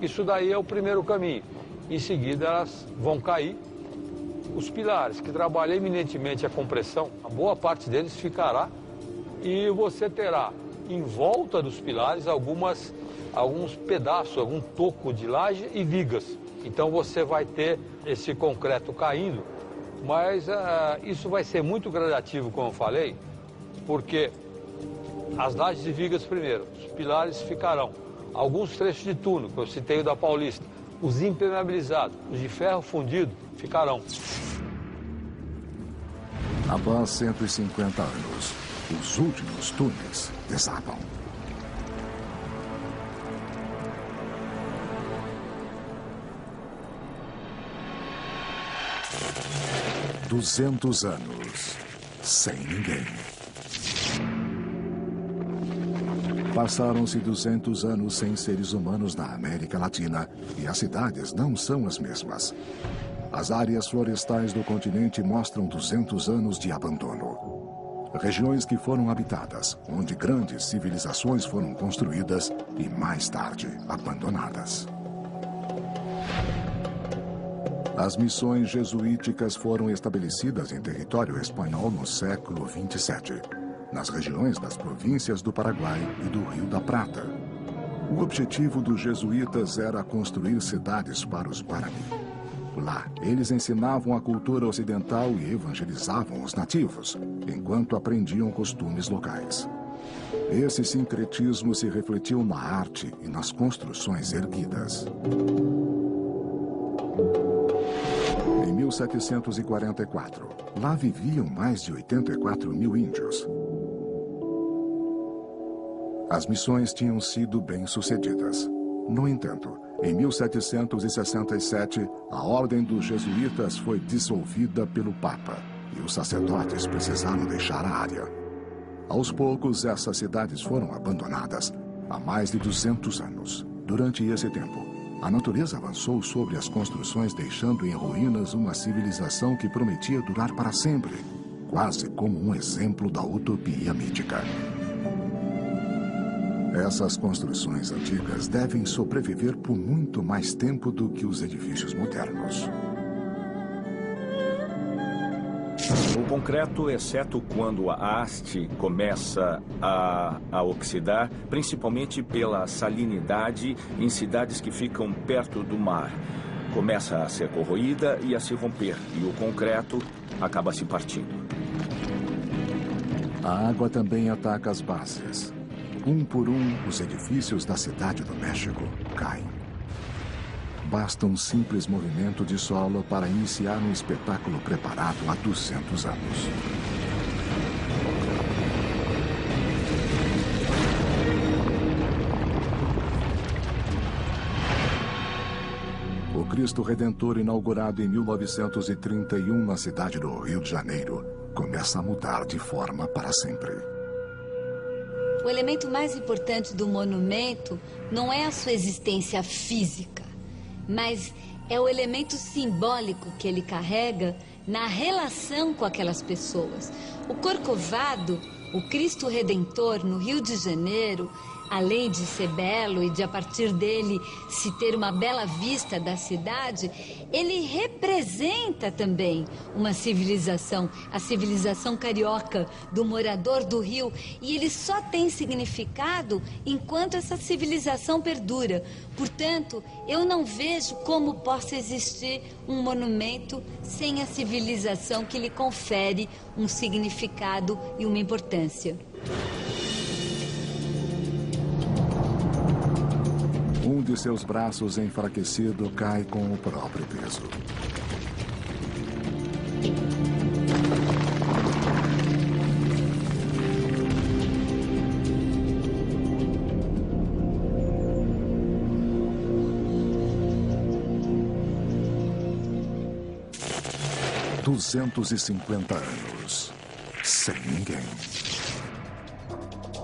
Isso daí é o primeiro caminho. Em seguida, elas vão cair. Os pilares, que trabalham eminentemente a compressão, a boa parte deles ficará. E você terá, em volta dos pilares, alguns pedaços, algum toco de laje e vigas. Então, você vai ter esse concreto caindo. Mas isso vai ser muito gradativo, como eu falei, porque as lajes e vigas primeiro, os pilares ficarão. Alguns trechos de túnel, que eu citei o da Paulista, os impermeabilizados, os de ferro fundido, ficarão. Após 150 anos, os últimos túneis desabam. "200 anos sem ninguém." Passaram-se 200 anos sem seres humanos na América Latina e as cidades não são as mesmas. As áreas florestais do continente mostram 200 anos de abandono. Regiões que foram habitadas, onde grandes civilizações foram construídas e, mais tarde, abandonadas. As missões jesuíticas foram estabelecidas em território espanhol no século 27. Nas regiões das províncias do Paraguai e do Rio da Prata. O objetivo dos jesuítas era construir cidades para os Guarani. Lá, eles ensinavam a cultura ocidental e evangelizavam os nativos, enquanto aprendiam costumes locais. Esse sincretismo se refletiu na arte e nas construções erguidas. Em 1744, lá viviam mais de 84 mil índios. As missões tinham sido bem-sucedidas. No entanto, em 1767, a Ordem dos Jesuítas foi dissolvida pelo Papa e os sacerdotes precisaram deixar a área. Aos poucos, essas cidades foram abandonadas há mais de 200 anos. Durante esse tempo, a natureza avançou sobre as construções, deixando em ruínas uma civilização que prometia durar para sempre, quase como um exemplo da utopia mítica. Essas construções antigas devem sobreviver por muito mais tempo do que os edifícios modernos. O concreto, exceto quando a haste começa a oxidar, principalmente pela salinidade em cidades que ficam perto do mar, começa a ser corroída e a se romper, e o concreto acaba se partindo. A água também ataca as bases. Um por um, os edifícios da cidade do México caem. Basta um simples movimento de solo para iniciar um espetáculo preparado há 200 anos. O Cristo Redentor, inaugurado em 1931 na cidade do Rio de Janeiro, começa a mudar de forma para sempre. O elemento mais importante do monumento não é a sua existência física, mas é o elemento simbólico que ele carrega na relação com aquelas pessoas. O Corcovado, o Cristo Redentor no Rio de Janeiro, além de ser belo e de a partir dele se ter uma bela vista da cidade, ele representa também uma civilização, a civilização carioca do morador do Rio, e ele só tem significado enquanto essa civilização perdura. Portanto, eu não vejo como possa existir um monumento sem a civilização que lhe confere um significado e uma importância. Um de seus braços enfraquecido cai com o próprio peso. – 250 anos, sem ninguém.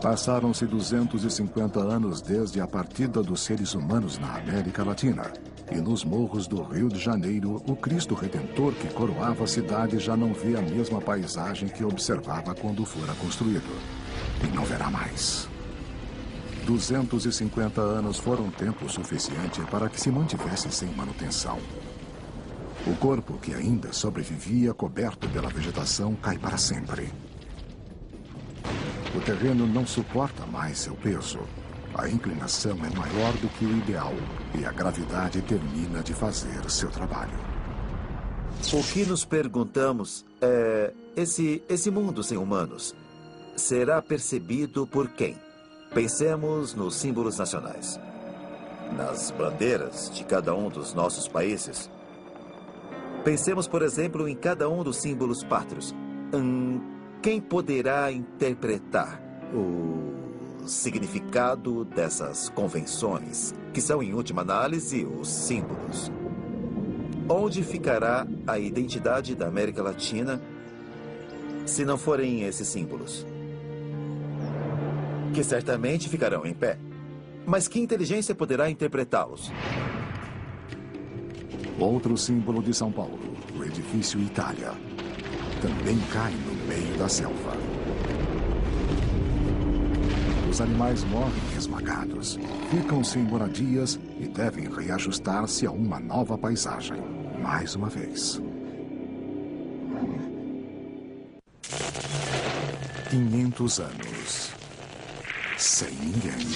Passaram-se 250 anos desde a partida dos seres humanos na América Latina. E nos morros do Rio de Janeiro, o Cristo Redentor que coroava a cidade já não vê a mesma paisagem que observava quando fora construído. E não verá mais. 250 anos foram tempo suficiente para que se mantivesse sem manutenção. O corpo que ainda sobrevivia, coberto pela vegetação, cai para sempre. O terreno não suporta mais seu peso. A inclinação é maior do que o ideal e a gravidade termina de fazer seu trabalho. O que nos perguntamos é: esse mundo sem humanos será percebido por quem? Pensemos nos símbolos nacionais, nas bandeiras de cada um dos nossos países. Pensemos, por exemplo, em cada um dos símbolos pátrios. Quem poderá interpretar o significado dessas convenções, que são, em última análise, os símbolos? Onde ficará a identidade da América Latina se não forem esses símbolos? Que certamente ficarão em pé. Mas que inteligência poderá interpretá-los? Outro símbolo de São Paulo, o edifício Itália, também cai no meio da selva. Os animais morrem esmagados, ficam sem moradias e devem reajustar-se a uma nova paisagem, mais uma vez. 500 anos, sem ninguém.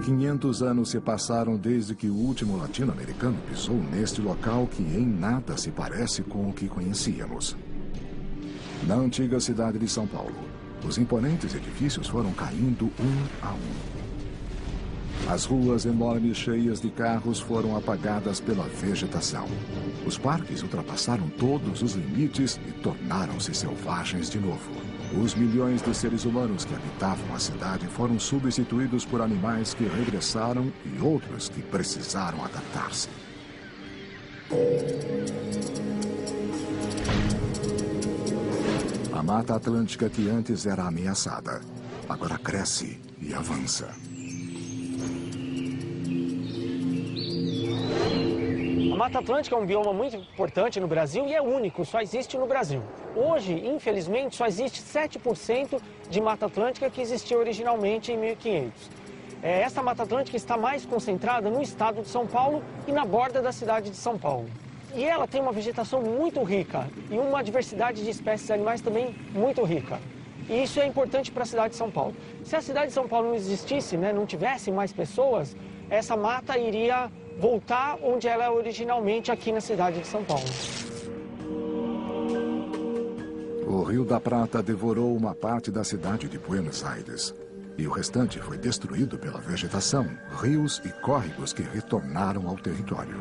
500 anos se passaram desde que o último latino-americano pisou neste local que em nada se parece com o que conhecíamos. Na antiga cidade de São Paulo, os imponentes edifícios foram caindo um a um. As ruas enormes cheias de carros foram apagadas pela vegetação. Os parques ultrapassaram todos os limites e tornaram-se selvagens de novo. Os milhões de seres humanos que habitavam a cidade foram substituídos por animais que regressaram e outros que precisaram adaptar-se. A Mata Atlântica que antes era ameaçada, agora cresce e avança. A Mata Atlântica é um bioma muito importante no Brasil e é único, só existe no Brasil. Hoje, infelizmente, só existe 7% de Mata Atlântica que existia originalmente em 1500. Essa Mata Atlântica está mais concentrada no estado de São Paulo e na borda da cidade de São Paulo. E ela tem uma vegetação muito rica e uma diversidade de espécies animais também muito rica. E isso é importante para a cidade de São Paulo. Se a cidade de São Paulo não existisse, não tivesse mais pessoas, essa mata iria voltar onde ela é originalmente, aqui na cidade de São Paulo. O Rio da Prata devorou uma parte da cidade de Buenos Aires. E o restante foi destruído pela vegetação, rios e córregos que retornaram ao território.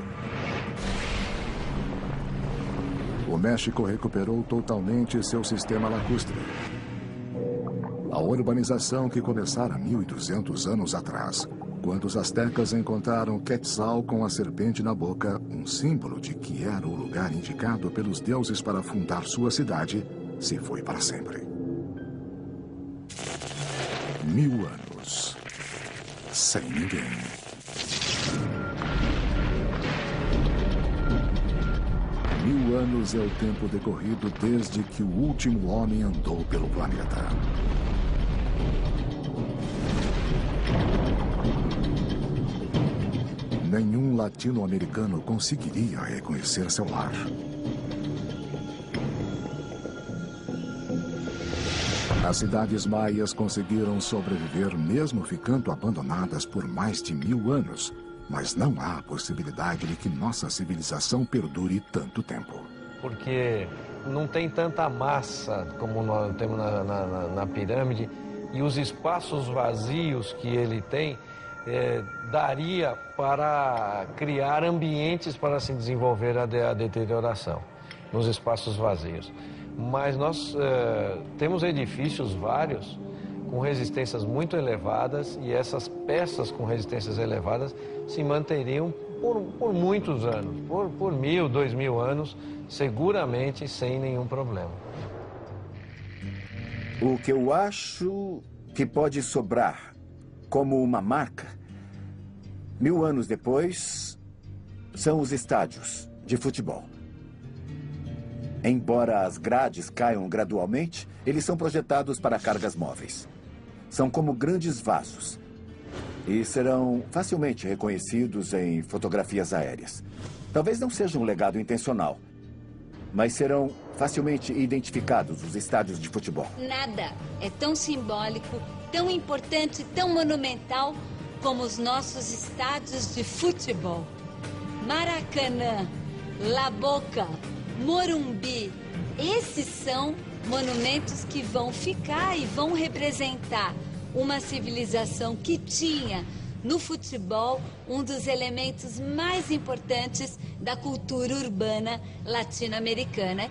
O México recuperou totalmente seu sistema lacustre. A urbanização que começara 1.200 anos atrás, quando os astecas encontraram Quetzal com a serpente na boca, um símbolo de que era o lugar indicado pelos deuses para fundar sua cidade, se foi para sempre. 1000 anos. Sem ninguém. Mil anos é o tempo decorrido desde que o último homem andou pelo planeta. Nenhum latino-americano conseguiria reconhecer seu lar. As cidades maias conseguiram sobreviver mesmo ficando abandonadas por mais de 1000 anos. Mas não há possibilidade de que nossa civilização perdure tanto tempo. Porque não tem tanta massa como nós temos na pirâmide, e os espaços vazios que ele tem daria para criar ambientes para se desenvolver a deterioração nos espaços vazios. Mas nós temos edifícios vários com resistências muito elevadas, e essas peças com resistências elevadas se manteriam por muitos anos, por 1000, 2000 anos, seguramente sem nenhum problema. O que eu acho que pode sobrar como uma marca, 1000 anos depois, são os estádios de futebol. Embora as grades caiam gradualmente, eles são projetados para cargas móveis. São como grandes vasos e serão facilmente reconhecidos em fotografias aéreas. Talvez não seja um legado intencional, mas serão facilmente identificados os estádios de futebol. Nada é tão simbólico, tão importante, tão monumental como os nossos estádios de futebol. Maracanã, La Boca, Morumbi, esses são monumentos que vão ficar e vão representar uma civilização que tinha no futebol um dos elementos mais importantes da cultura urbana latino-americana.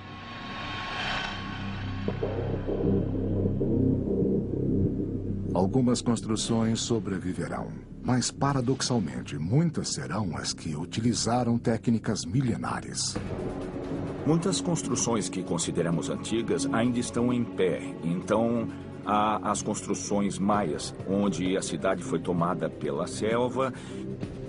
Algumas construções sobreviverão, mas paradoxalmente muitas serão as que utilizaram técnicas milenares. Muitas construções que consideramos antigas ainda estão em pé. Então, há as construções maias, onde a cidade foi tomada pela selva.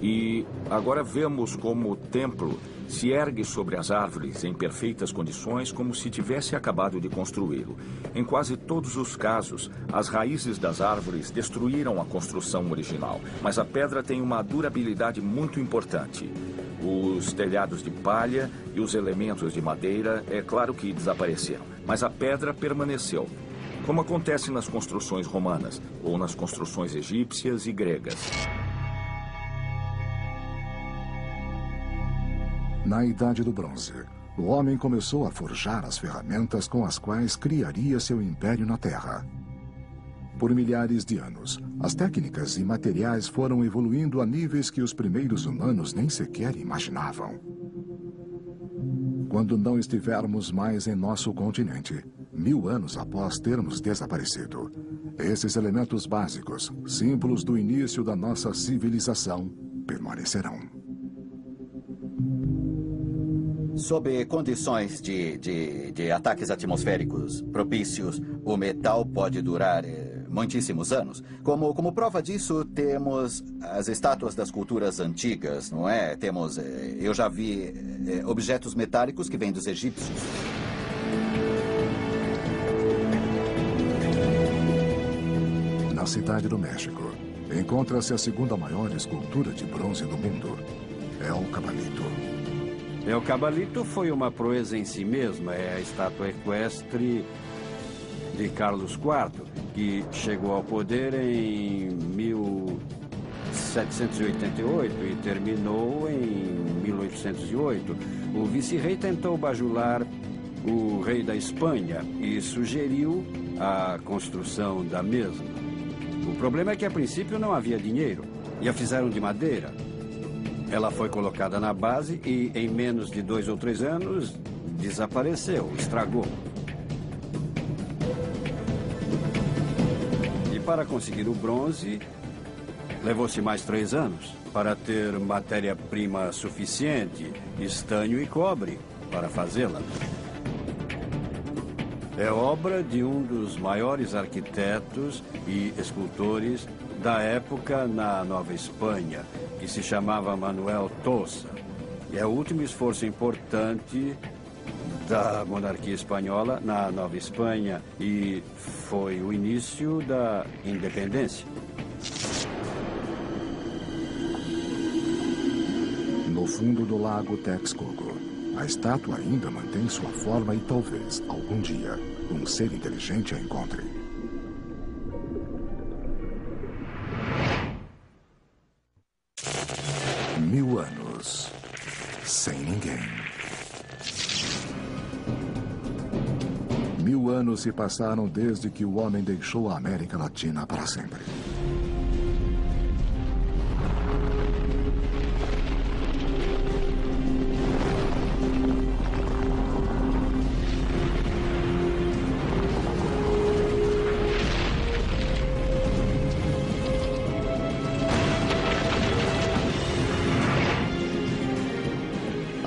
E agora vemos como o templo se ergue sobre as árvores em perfeitas condições, como se tivesse acabado de construí-lo. Em quase todos os casos, as raízes das árvores destruíram a construção original, mas a pedra tem uma durabilidade muito importante. Os telhados de palha e os elementos de madeira, é claro que desapareceram, mas a pedra permaneceu, como acontece nas construções romanas ou nas construções egípcias e gregas. Na Idade do Bronze, o homem começou a forjar as ferramentas com as quais criaria seu império na Terra. Por milhares de anos, as técnicas e materiais foram evoluindo a níveis que os primeiros humanos nem sequer imaginavam. Quando não estivermos mais em nosso continente, 1000 anos após termos desaparecido, esses elementos básicos, símbolos do início da nossa civilização, permanecerão. Sob condições de ataques atmosféricos propícios, o metal pode durar muitíssimos anos. Como prova disso, temos as estátuas das culturas antigas, não é? Eu já vi objetos metálicos que vêm dos egípcios. Na Cidade do México, encontra-se a segunda maior escultura de bronze do mundo, El Cabalito. El Cabalito foi uma proeza em si mesma. É a estátua equestre de Carlos IV, que chegou ao poder em 1788 e terminou em 1808. O vice-rei tentou bajular o rei da Espanha e sugeriu a construção da mesma. O problema é que, a princípio, não havia dinheiro e a fizeram de madeira. Ela foi colocada na base e, em menos de 2 ou 3 anos, desapareceu, estragou. E para conseguir o bronze, levou-se mais 3 anos para ter matéria-prima suficiente, estanho e cobre, para fazê-la. É obra de um dos maiores arquitetos e escultores da época na Nova Espanha, que se chamava Manuel Tossa. E é o último esforço importante da monarquia espanhola na Nova Espanha e foi o início da independência. No fundo do lago Texcoco, a estátua ainda mantém sua forma e talvez, algum dia, um ser inteligente a encontre. Mil anos sem ninguém. 1000 anos se passaram desde que o homem deixou a América Latina para sempre.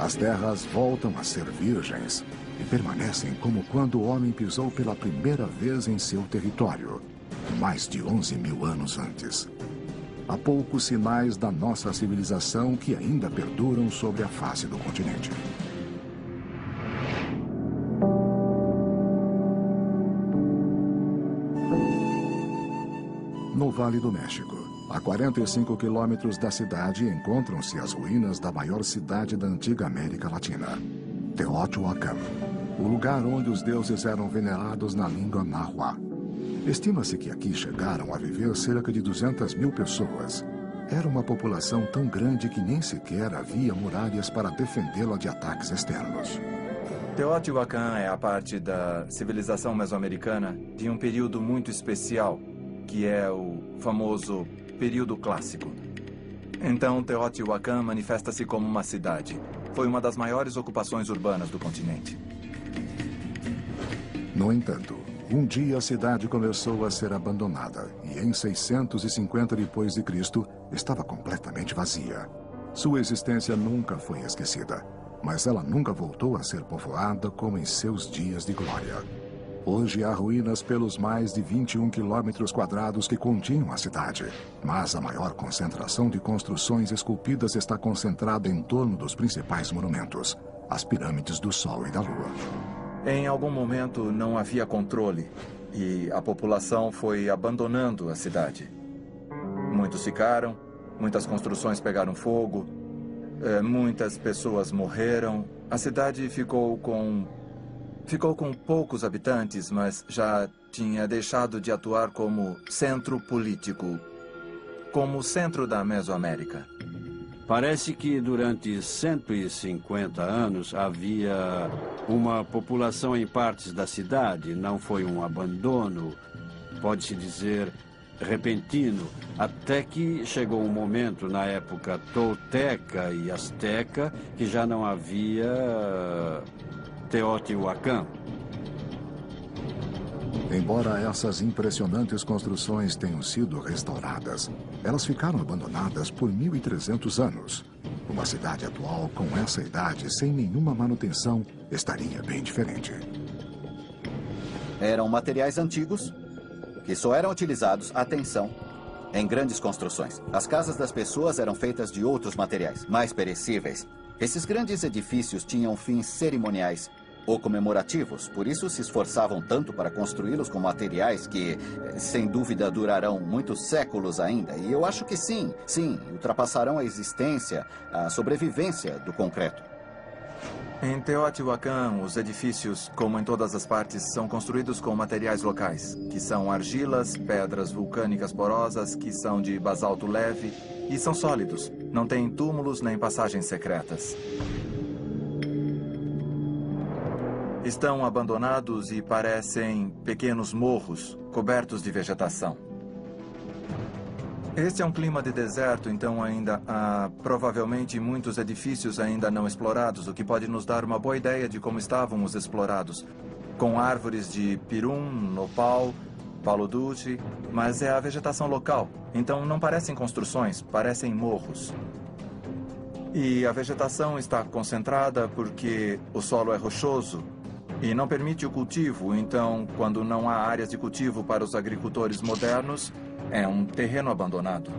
As terras voltam a ser virgens e permanecem como quando o homem pisou pela primeira vez em seu território, mais de 11.000 anos antes. Há poucos sinais da nossa civilização que ainda perduram sobre a face do continente. No Vale do México, a 45 quilômetros da cidade, encontram-se as ruínas da maior cidade da antiga América Latina, Teotihuacan, o lugar onde os deuses eram venerados na língua náhua. Estima-se que aqui chegaram a viver cerca de 200.000 pessoas. Era uma população tão grande que nem sequer havia muralhas para defendê-la de ataques externos. Teotihuacan é a parte da civilização mesoamericana de um período muito especial, que é o famoso período clássico. Então, Teotihuacan manifesta-se como uma cidade. Foi uma das maiores ocupações urbanas do continente. No entanto, um dia a cidade começou a ser abandonada e em 650 depois de Cristo estava completamente vazia. Sua existência nunca foi esquecida, mas ela nunca voltou a ser povoada como em seus dias de glória. Hoje há ruínas pelos mais de 21 quilômetros quadrados que continham a cidade, mas a maior concentração de construções esculpidas está concentrada em torno dos principais monumentos, as pirâmides do Sol e da Lua. Em algum momento não havia controle e a população foi abandonando a cidade. Muitos ficaram, muitas construções pegaram fogo, muitas pessoas morreram. A cidade ficou com poucos habitantes, mas já tinha deixado de atuar como centro político, como centro da Mesoamérica. Parece que durante 150 anos havia uma população em partes da cidade. Não foi um abandono, pode-se dizer, repentino, até que chegou um momento na época tolteca e asteca que já não havia Teotihuacan. Embora essas impressionantes construções tenham sido restauradas, elas ficaram abandonadas por 1.300 anos. Uma cidade atual com essa idade, sem nenhuma manutenção, estaria bem diferente. Eram materiais antigos que só eram utilizados, atenção, em grandes construções. As casas das pessoas eram feitas de outros materiais, mais perecíveis. Esses grandes edifícios tinham fins cerimoniais ou comemorativos, por isso se esforçavam tanto para construí-los com materiais que, sem dúvida, durarão muitos séculos ainda. E eu acho que sim, ultrapassarão a existência, a sobrevivência do concreto. Em Teotihuacan, os edifícios, como em todas as partes, são construídos com materiais locais, que são argilas, pedras vulcânicas porosas, que são de basalto leve e são sólidos. Não têm túmulos nem passagens secretas. Estão abandonados e parecem pequenos morros, cobertos de vegetação. Este é um clima de deserto, então ainda há provavelmente muitos edifícios ainda não explorados, o que pode nos dar uma boa ideia de como estavam os explorados. Com árvores de pirum, nopal, palo dulce, mas é a vegetação local. Então não parecem construções, parecem morros. E a vegetação está concentrada porque o solo é rochoso e não permite o cultivo, então quando não há áreas de cultivo para os agricultores modernos, é um terreno abandonado.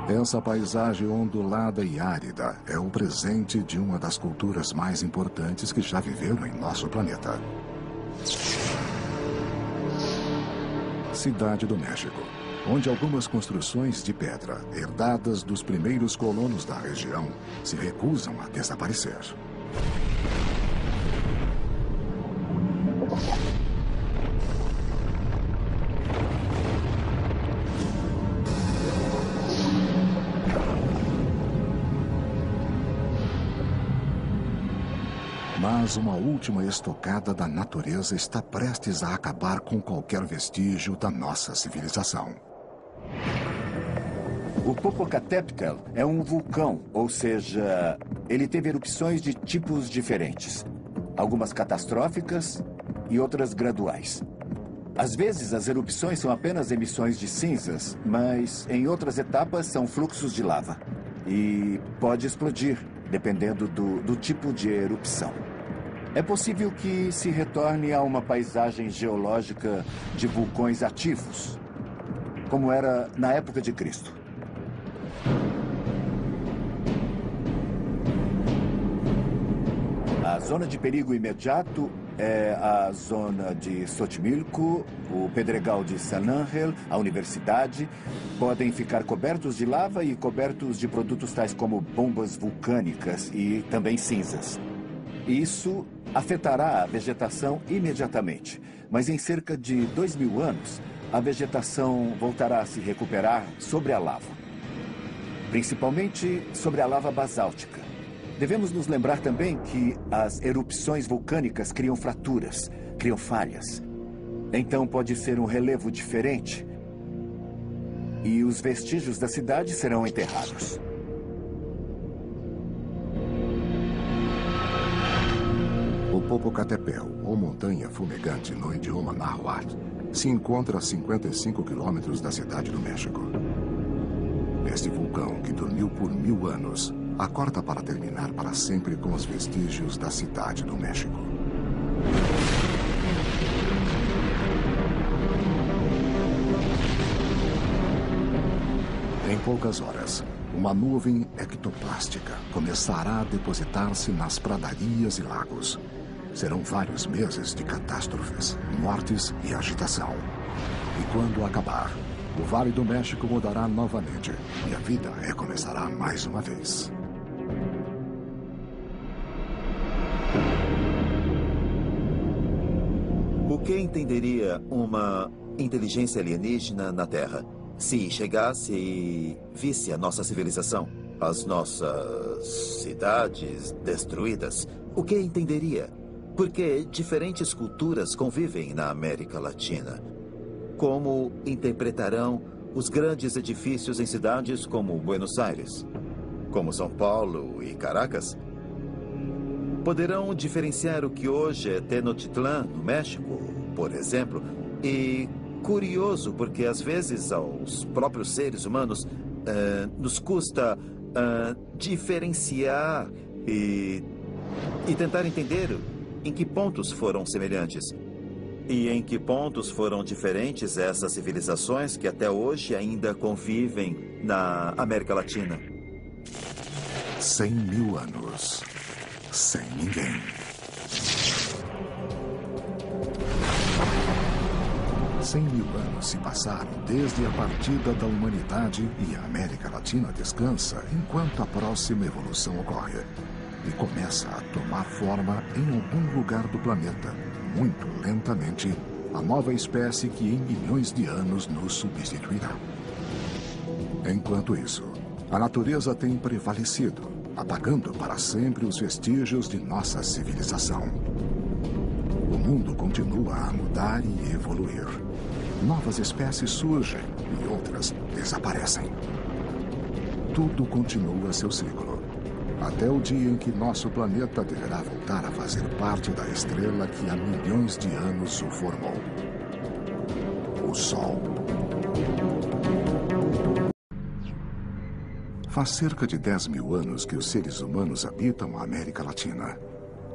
Essa paisagem ondulada e árida é o presente de uma das culturas mais importantes que já viveram em nosso planeta. Cidade do México, onde algumas construções de pedra, herdadas dos primeiros colonos da região, se recusam a desaparecer. Mas uma última estocada da natureza está prestes a acabar com qualquer vestígio da nossa civilização. O Popocatépetl é um vulcão, ou seja, ele teve erupções de tipos diferentes. Algumas catastróficas e outras graduais. Às vezes, as erupções são apenas emissões de cinzas, mas em outras etapas são fluxos de lava. E pode explodir, dependendo do tipo de erupção. É possível que se retorne a uma paisagem geológica de vulcões ativos, como era na época de Cristo. A zona de perigo imediato é a zona de Xochimilco, o Pedregal de San Ángel, a universidade. Podem ficar cobertos de lava e cobertos de produtos tais como bombas vulcânicas e também cinzas. Isso afetará a vegetação imediatamente, mas em cerca de 2.000 anos, a vegetação voltará a se recuperar sobre a lava, principalmente sobre a lava basáltica. Devemos nos lembrar também que as erupções vulcânicas criam fraturas, criam falhas. Então pode ser um relevo diferente e os vestígios da cidade serão enterrados. O Popocatépetl, ou Montanha Fumegante no idioma náhuatl, se encontra a 55 quilômetros da cidade do México. Este vulcão, que dormiu por 1000 anos, acorda para terminar para sempre com os vestígios da cidade do México. Em poucas horas, uma nuvem ectoplástica começará a depositar-se nas pradarias e lagos. Serão vários meses de catástrofes, mortes e agitação. E quando acabar, o Vale do México mudará novamente e a vida recomeçará mais uma vez. O que entenderia uma inteligência alienígena na Terra? se chegasse e visse a nossa civilização, as nossas cidades destruídas, o que entenderia? Porque diferentes culturas convivem na América Latina. Como interpretarão os grandes edifícios em cidades como Buenos Aires, como São Paulo e Caracas? Poderão diferenciar o que hoje é Tenochtitlán, no México, por exemplo? E curioso, porque às vezes aos próprios seres humanos nos custa diferenciar e tentar entender em que pontos foram semelhantes. E em que pontos foram diferentes essas civilizações que até hoje ainda convivem na América Latina. 100 mil anos. Sem ninguém. 100 mil anos se passaram desde a partida da humanidade e a América Latina descansa enquanto a próxima evolução ocorre. E começa a tomar forma em algum lugar do planeta, muito lentamente, a nova espécie que em milhões de anos nos substituirá. Enquanto isso, a natureza tem prevalecido, apagando para sempre os vestígios de nossa civilização. O mundo continua a mudar e evoluir. Novas espécies surgem e outras desaparecem. Tudo continua seu ciclo, até o dia em que nosso planeta deverá voltar a fazer parte da estrela que há milhões de anos o formou. O Sol. Faz cerca de 10 mil anos que os seres humanos habitam a América Latina,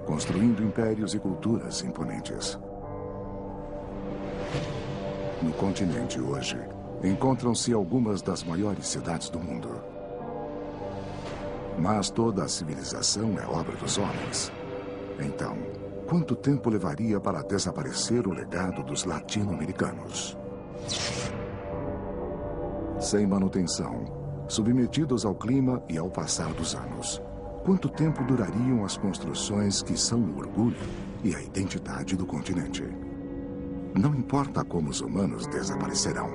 construindo impérios e culturas imponentes. No continente hoje, encontram-se algumas das maiores cidades do mundo. Mas toda a civilização é obra dos homens. Então, quanto tempo levaria para desaparecer o legado dos latino-americanos? Sem manutenção, submetidos ao clima e ao passar dos anos, quanto tempo durariam as construções que são o orgulho e a identidade do continente? Não importa como os humanos desaparecerão,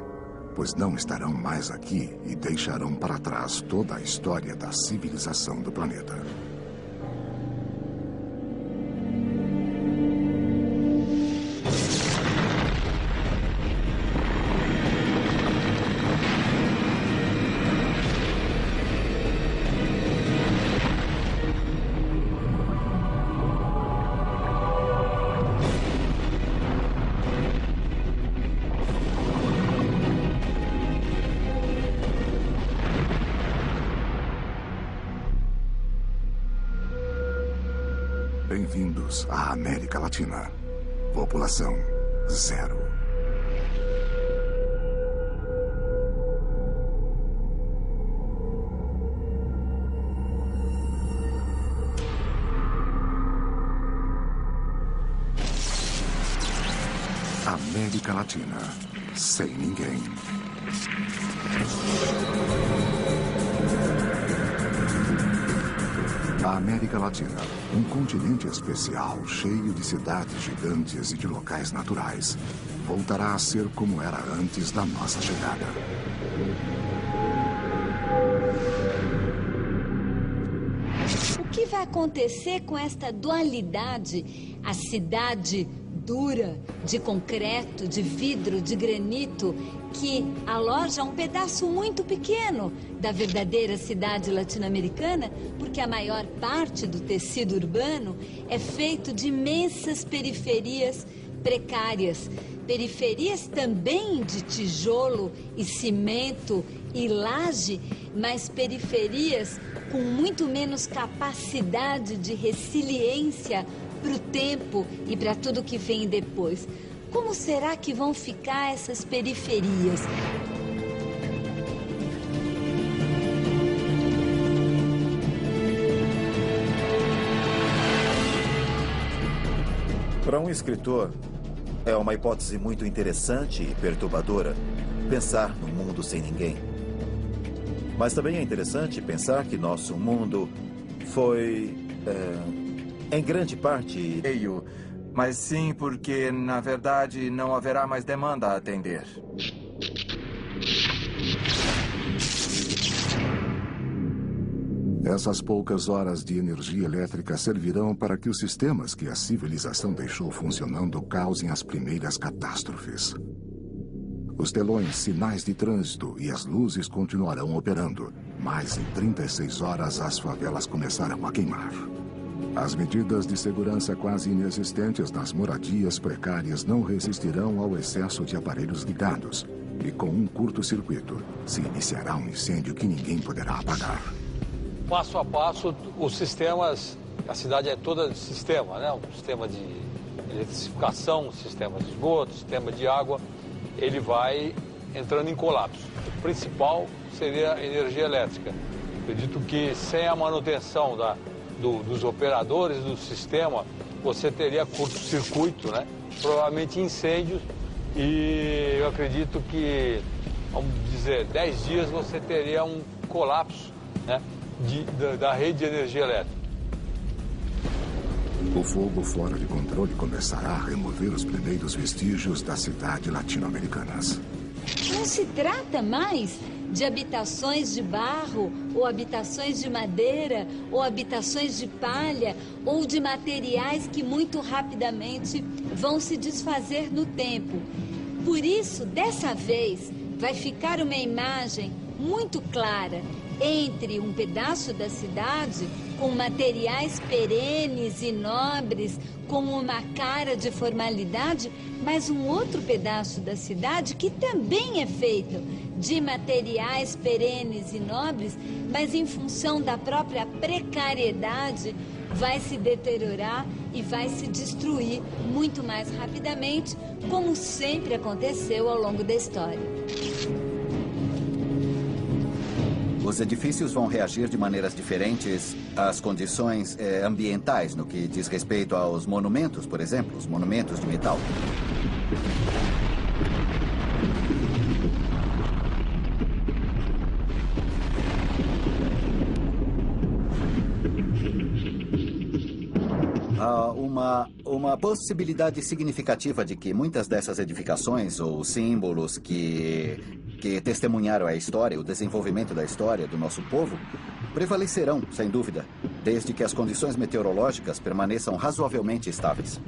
pois não estarão mais aqui e deixarão para trás toda a história da civilização do planeta. Bem-vindos à América Latina. População zero. América Latina, sem ninguém. A América Latina, um continente especial, cheio de cidades gigantes e de locais naturais, voltará a ser como era antes da nossa chegada. O que vai acontecer com esta dualidade? A cidade dura, de concreto, de vidro, de granito, que aloja um pedaço muito pequeno da verdadeira cidade latino-americana, porque a maior parte do tecido urbano é feito de imensas periferias precárias. Periferias também de tijolo e cimento e laje, mas periferias com muito menos capacidade de resiliência para o tempo e para tudo que vem depois. Como será que vão ficar essas periferias? Para um escritor, é uma hipótese muito interessante e perturbadora pensar no mundo sem ninguém. Mas também é interessante pensar que nosso mundo foi, em grande parte... Mas sim, porque, na verdade, não haverá mais demanda a atender. Essas poucas horas de energia elétrica servirão para que os sistemas que a civilização deixou funcionando causem as primeiras catástrofes. Os telões, sinais de trânsito e as luzes continuarão operando, mas em 36 horas as favelas começarão a queimar. As medidas de segurança quase inexistentes nas moradias precárias não resistirão ao excesso de aparelhos ligados, e com um curto-circuito se iniciará um incêndio que ninguém poderá apagar. Passo a passo, os sistemas, a cidade é toda sistema, né? Um sistema de eletrificação, sistema de esgoto, sistema de água, ele vai entrando em colapso. O principal seria a energia elétrica. Acredito que sem a manutenção dos operadores do sistema, você teria curto-circuito, né? Provavelmente incêndios, e eu acredito que, vamos dizer, 10 dias você teria um colapso, né? Da rede de energia elétrica. O fogo fora de controle começará a remover os primeiros vestígios da cidade latino-americanas. Não se trata mais de habitações de barro, ou habitações de madeira, ou habitações de palha, ou de materiais que muito rapidamente vão se desfazer no tempo. Por isso, dessa vez, vai ficar uma imagem muito clara entre um pedaço da cidade com materiais perenes e nobres, com uma cara de formalidade, mas um outro pedaço da cidade que também é feito de materiais perenes e nobres, mas em função da própria precariedade, vai se deteriorar e vai se destruir muito mais rapidamente, como sempre aconteceu ao longo da história. Os edifícios vão reagir de maneiras diferentes às condições ambientais, no que diz respeito aos monumentos, por exemplo, os monumentos de metal. Há uma possibilidade significativa de que muitas dessas edificações ou símbolos que testemunharam a história, o desenvolvimento da história do nosso povo, prevalecerão, sem dúvida, desde que as condições meteorológicas permaneçam razoavelmente estáveis.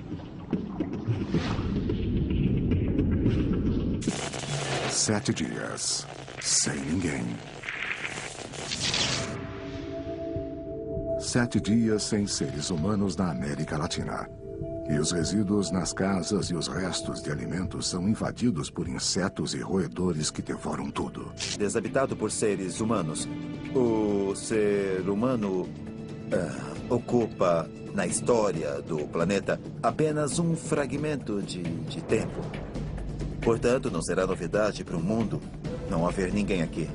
7 dias, sem ninguém. 7 dias sem seres humanos na América Latina. E os resíduos nas casas e os restos de alimentos são invadidos por insetos e roedores que devoram tudo. Desabitado por seres humanos. O ser humano ocupa, na história do planeta, apenas um fragmento de tempo. Portanto, não será novidade para o mundo não haver ninguém aqui.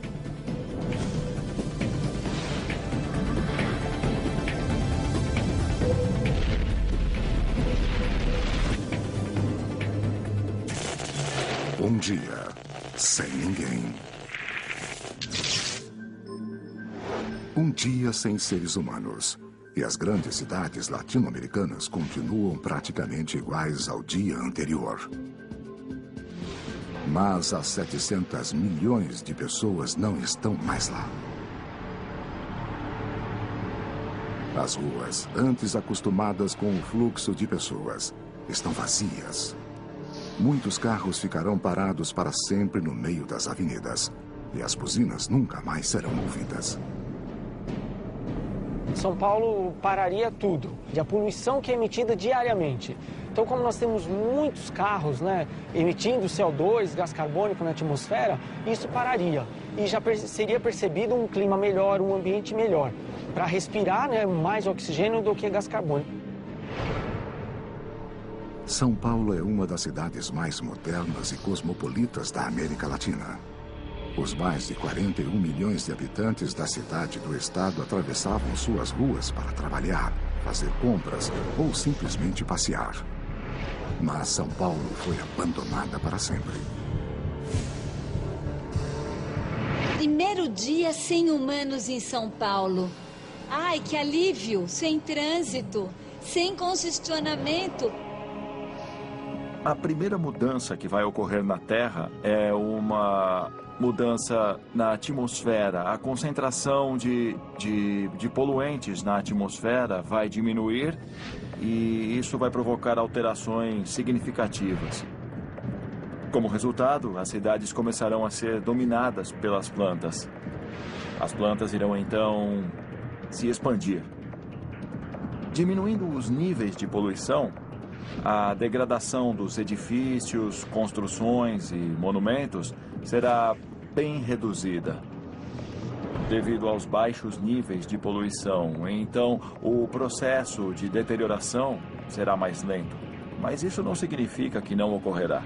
Um dia, sem ninguém. Um dia sem seres humanos. E as grandes cidades latino-americanas continuam praticamente iguais ao dia anterior. Mas as 700 milhões de pessoas não estão mais lá. As ruas, antes acostumadas com o fluxo de pessoas, estão vazias. Muitos carros ficarão parados para sempre no meio das avenidas. E as buzinas nunca mais serão ouvidas. São Paulo pararia tudo, e a poluição que é emitida diariamente. Então, como nós temos muitos carros, né, emitindo CO2, gás carbônico na atmosfera, isso pararia. E já seria percebido um clima melhor, um ambiente melhor, para respirar, né, mais oxigênio do que gás carbônico. São Paulo é uma das cidades mais modernas e cosmopolitas da América Latina. Os mais de 41 milhões de habitantes da cidade e do estado atravessavam suas ruas para trabalhar, fazer compras ou simplesmente passear. Mas São Paulo foi abandonada para sempre. Primeiro dia sem humanos em São Paulo. Ai, que alívio! Sem trânsito, sem congestionamento. A primeira mudança que vai ocorrer na Terra é uma mudança na atmosfera. A concentração de poluentes na atmosfera vai diminuir e isso vai provocar alterações significativas. Como resultado, as cidades começarão a ser dominadas pelas plantas. As plantas irão então se expandir. Diminuindo os níveis de poluição, a degradação dos edifícios, construções e monumentos será bem reduzida. Devido aos baixos níveis de poluição, então o processo de deterioração será mais lento. Mas isso não significa que não ocorrerá.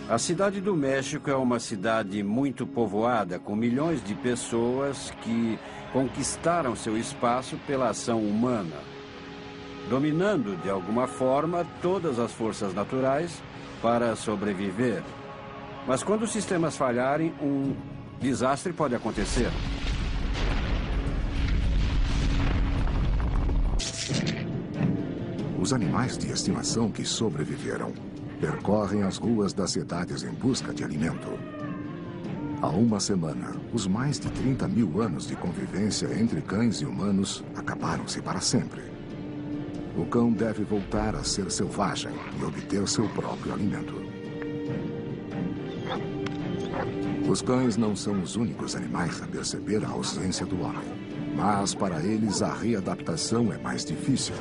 A Cidade do México é uma cidade muito povoada, com milhões de pessoas que conquistaram seu espaço pela ação humana, dominando, de alguma forma, todas as forças naturais para sobreviver. Mas quando os sistemas falharem, um desastre pode acontecer. Os animais de estimação que sobreviveram percorrem as ruas das cidades em busca de alimento. Há uma semana, os mais de 30 mil anos de convivência entre cães e humanos acabaram-se para sempre. O cão deve voltar a ser selvagem e obter seu próprio alimento. Os cães não são os únicos animais a perceber a ausência do homem, mas para eles a readaptação é mais difícil.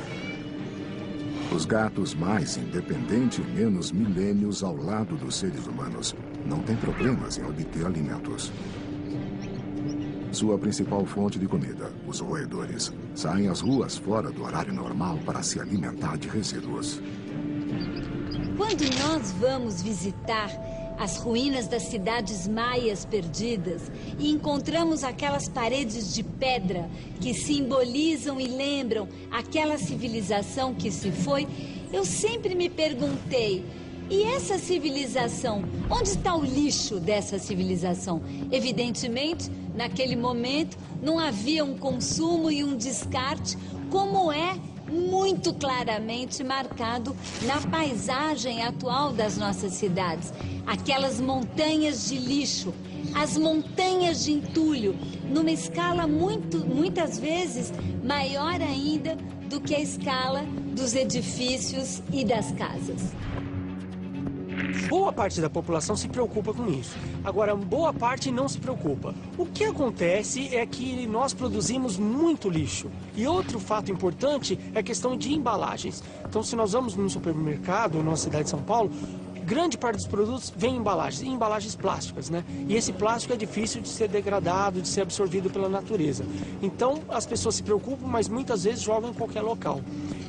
Os gatos, mais independentes e menos milênios ao lado dos seres humanos, não têm problemas em obter alimentos. Sua principal fonte de comida, os roedores, saem às ruas fora do horário normal para se alimentar de resíduos. Quando nós vamos visitar as ruínas das cidades maias perdidas e encontramos aquelas paredes de pedra que simbolizam e lembram aquela civilização que se foi, eu sempre me perguntei, e essa civilização? Onde está o lixo dessa civilização? Evidentemente, naquele momento, não havia um consumo e um descarte como é muito claramente marcado na paisagem atual das nossas cidades. Aquelas montanhas de lixo, as montanhas de entulho, numa escala muitas vezes maior ainda do que a escala dos edifícios e das casas. Boa parte da população se preocupa com isso. Agora, boa parte não se preocupa. O que acontece é que nós produzimos muito lixo. E outro fato importante é a questão de embalagens. Então, se nós vamos num supermercado, na cidade de São Paulo, grande parte dos produtos vem em embalagens plásticas, né? E esse plástico é difícil de ser degradado, de ser absorvido pela natureza. Então, as pessoas se preocupam, mas muitas vezes jogam em qualquer local.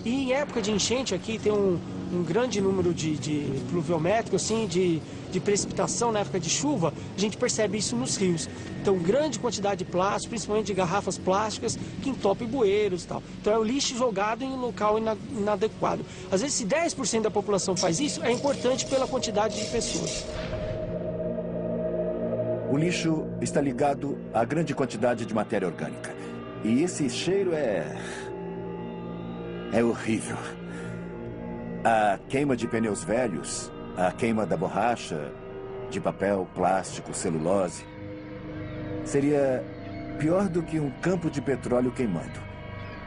E em época de enchente aqui tem um grande número de pluviométrico, assim, de precipitação na época de chuva, a gente percebe isso nos rios. Então, grande quantidade de plástico, principalmente de garrafas plásticas, que entopem bueiros e tal. Então, é o lixo jogado em um local inadequado. Às vezes, se 10% da população faz isso, é importante pela quantidade de pessoas. O lixo está ligado à grande quantidade de matéria orgânica. E esse cheiro é horrível. A queima de pneus velhos, a queima da borracha, de papel, plástico, celulose, seria pior do que um campo de petróleo queimando,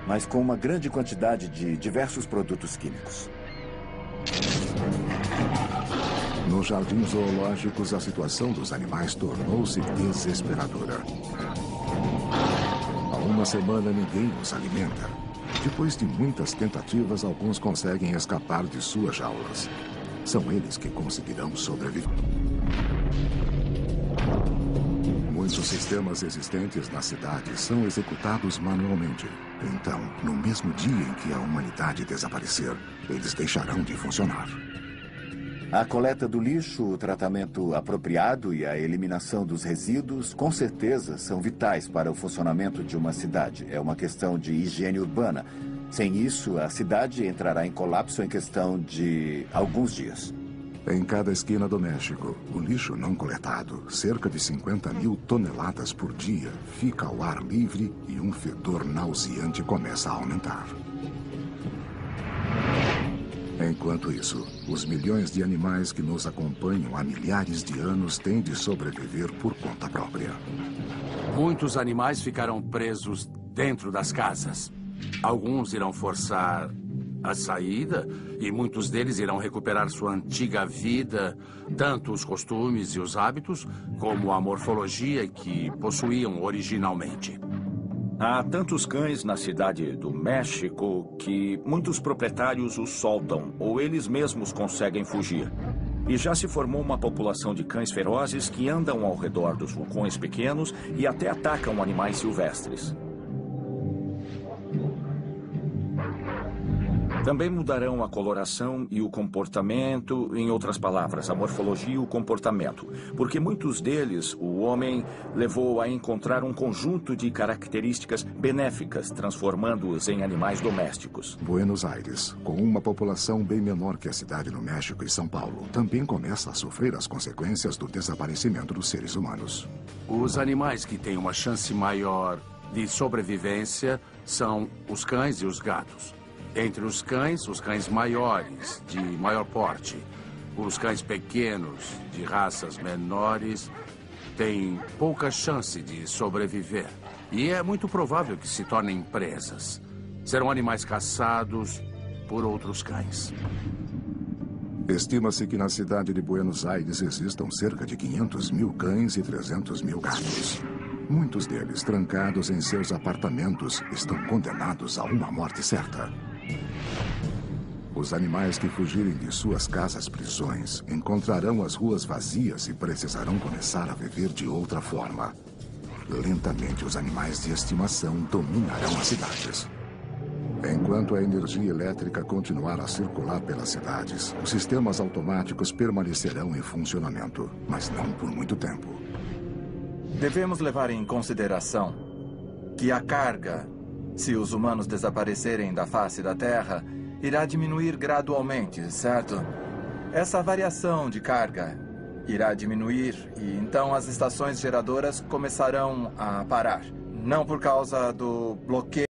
mas com uma grande quantidade de diversos produtos químicos. Nos jardins zoológicos, a situação dos animais tornou-se desesperadora. Há uma semana, ninguém os alimenta. Depois de muitas tentativas, alguns conseguem escapar de suas jaulas. São eles que conseguirão sobreviver. Muitos sistemas existentes na cidade são executados manualmente. Então, no mesmo dia em que a humanidade desaparecer, eles deixarão de funcionar. A coleta do lixo, o tratamento apropriado e a eliminação dos resíduos, com certeza, são vitais para o funcionamento de uma cidade. É uma questão de higiene urbana. Sem isso, a cidade entrará em colapso em questão de alguns dias. Em cada esquina do México, o lixo não coletado, cerca de 50 mil toneladas por dia, fica ao ar livre e um fedor nauseante começa a aumentar. Enquanto isso, os milhões de animais que nos acompanham há milhares de anos têm de sobreviver por conta própria. Muitos animais ficarão presos dentro das casas. Alguns irão forçar a saída e muitos deles irão recuperar sua antiga vida, tanto os costumes e os hábitos, como a morfologia que possuíam originalmente. Há tantos cães na cidade do México que muitos proprietários os soltam ou eles mesmos conseguem fugir. E já se formou uma população de cães ferozes que andam ao redor dos vulcões pequenos e até atacam animais silvestres. Também mudarão a coloração e o comportamento, em outras palavras, a morfologia e o comportamento, porque muitos deles o homem levou a encontrar um conjunto de características benéficas, transformando-os em animais domésticos. Buenos Aires, com uma população bem menor que a cidade no México e São Paulo, também começa a sofrer as consequências do desaparecimento dos seres humanos. Os animais que têm uma chance maior de sobrevivência são os cães e os gatos. Entre os cães maiores, de maior porte. Os cães pequenos, de raças menores, têm pouca chance de sobreviver. E é muito provável que se tornem presas. Serão animais caçados por outros cães. Estima-se que na cidade de Buenos Aires existam cerca de 500 mil cães e 300 mil gatos. Muitos deles, trancados em seus apartamentos, estão condenados a uma morte certa. Os animais que fugirem de suas casas-prisões encontrarão as ruas vazias e precisarão começar a viver de outra forma. Lentamente, os animais de estimação dominarão as cidades. Enquanto a energia elétrica continuar a circular pelas cidades, os sistemas automáticos permanecerão em funcionamento, mas não por muito tempo. Devemos levar em consideração que a carga, se os humanos desaparecerem da face da Terra, irá diminuir gradualmente, certo? Essa variação de carga irá diminuir e então as estações geradoras começarão a parar. Não por causa do bloqueio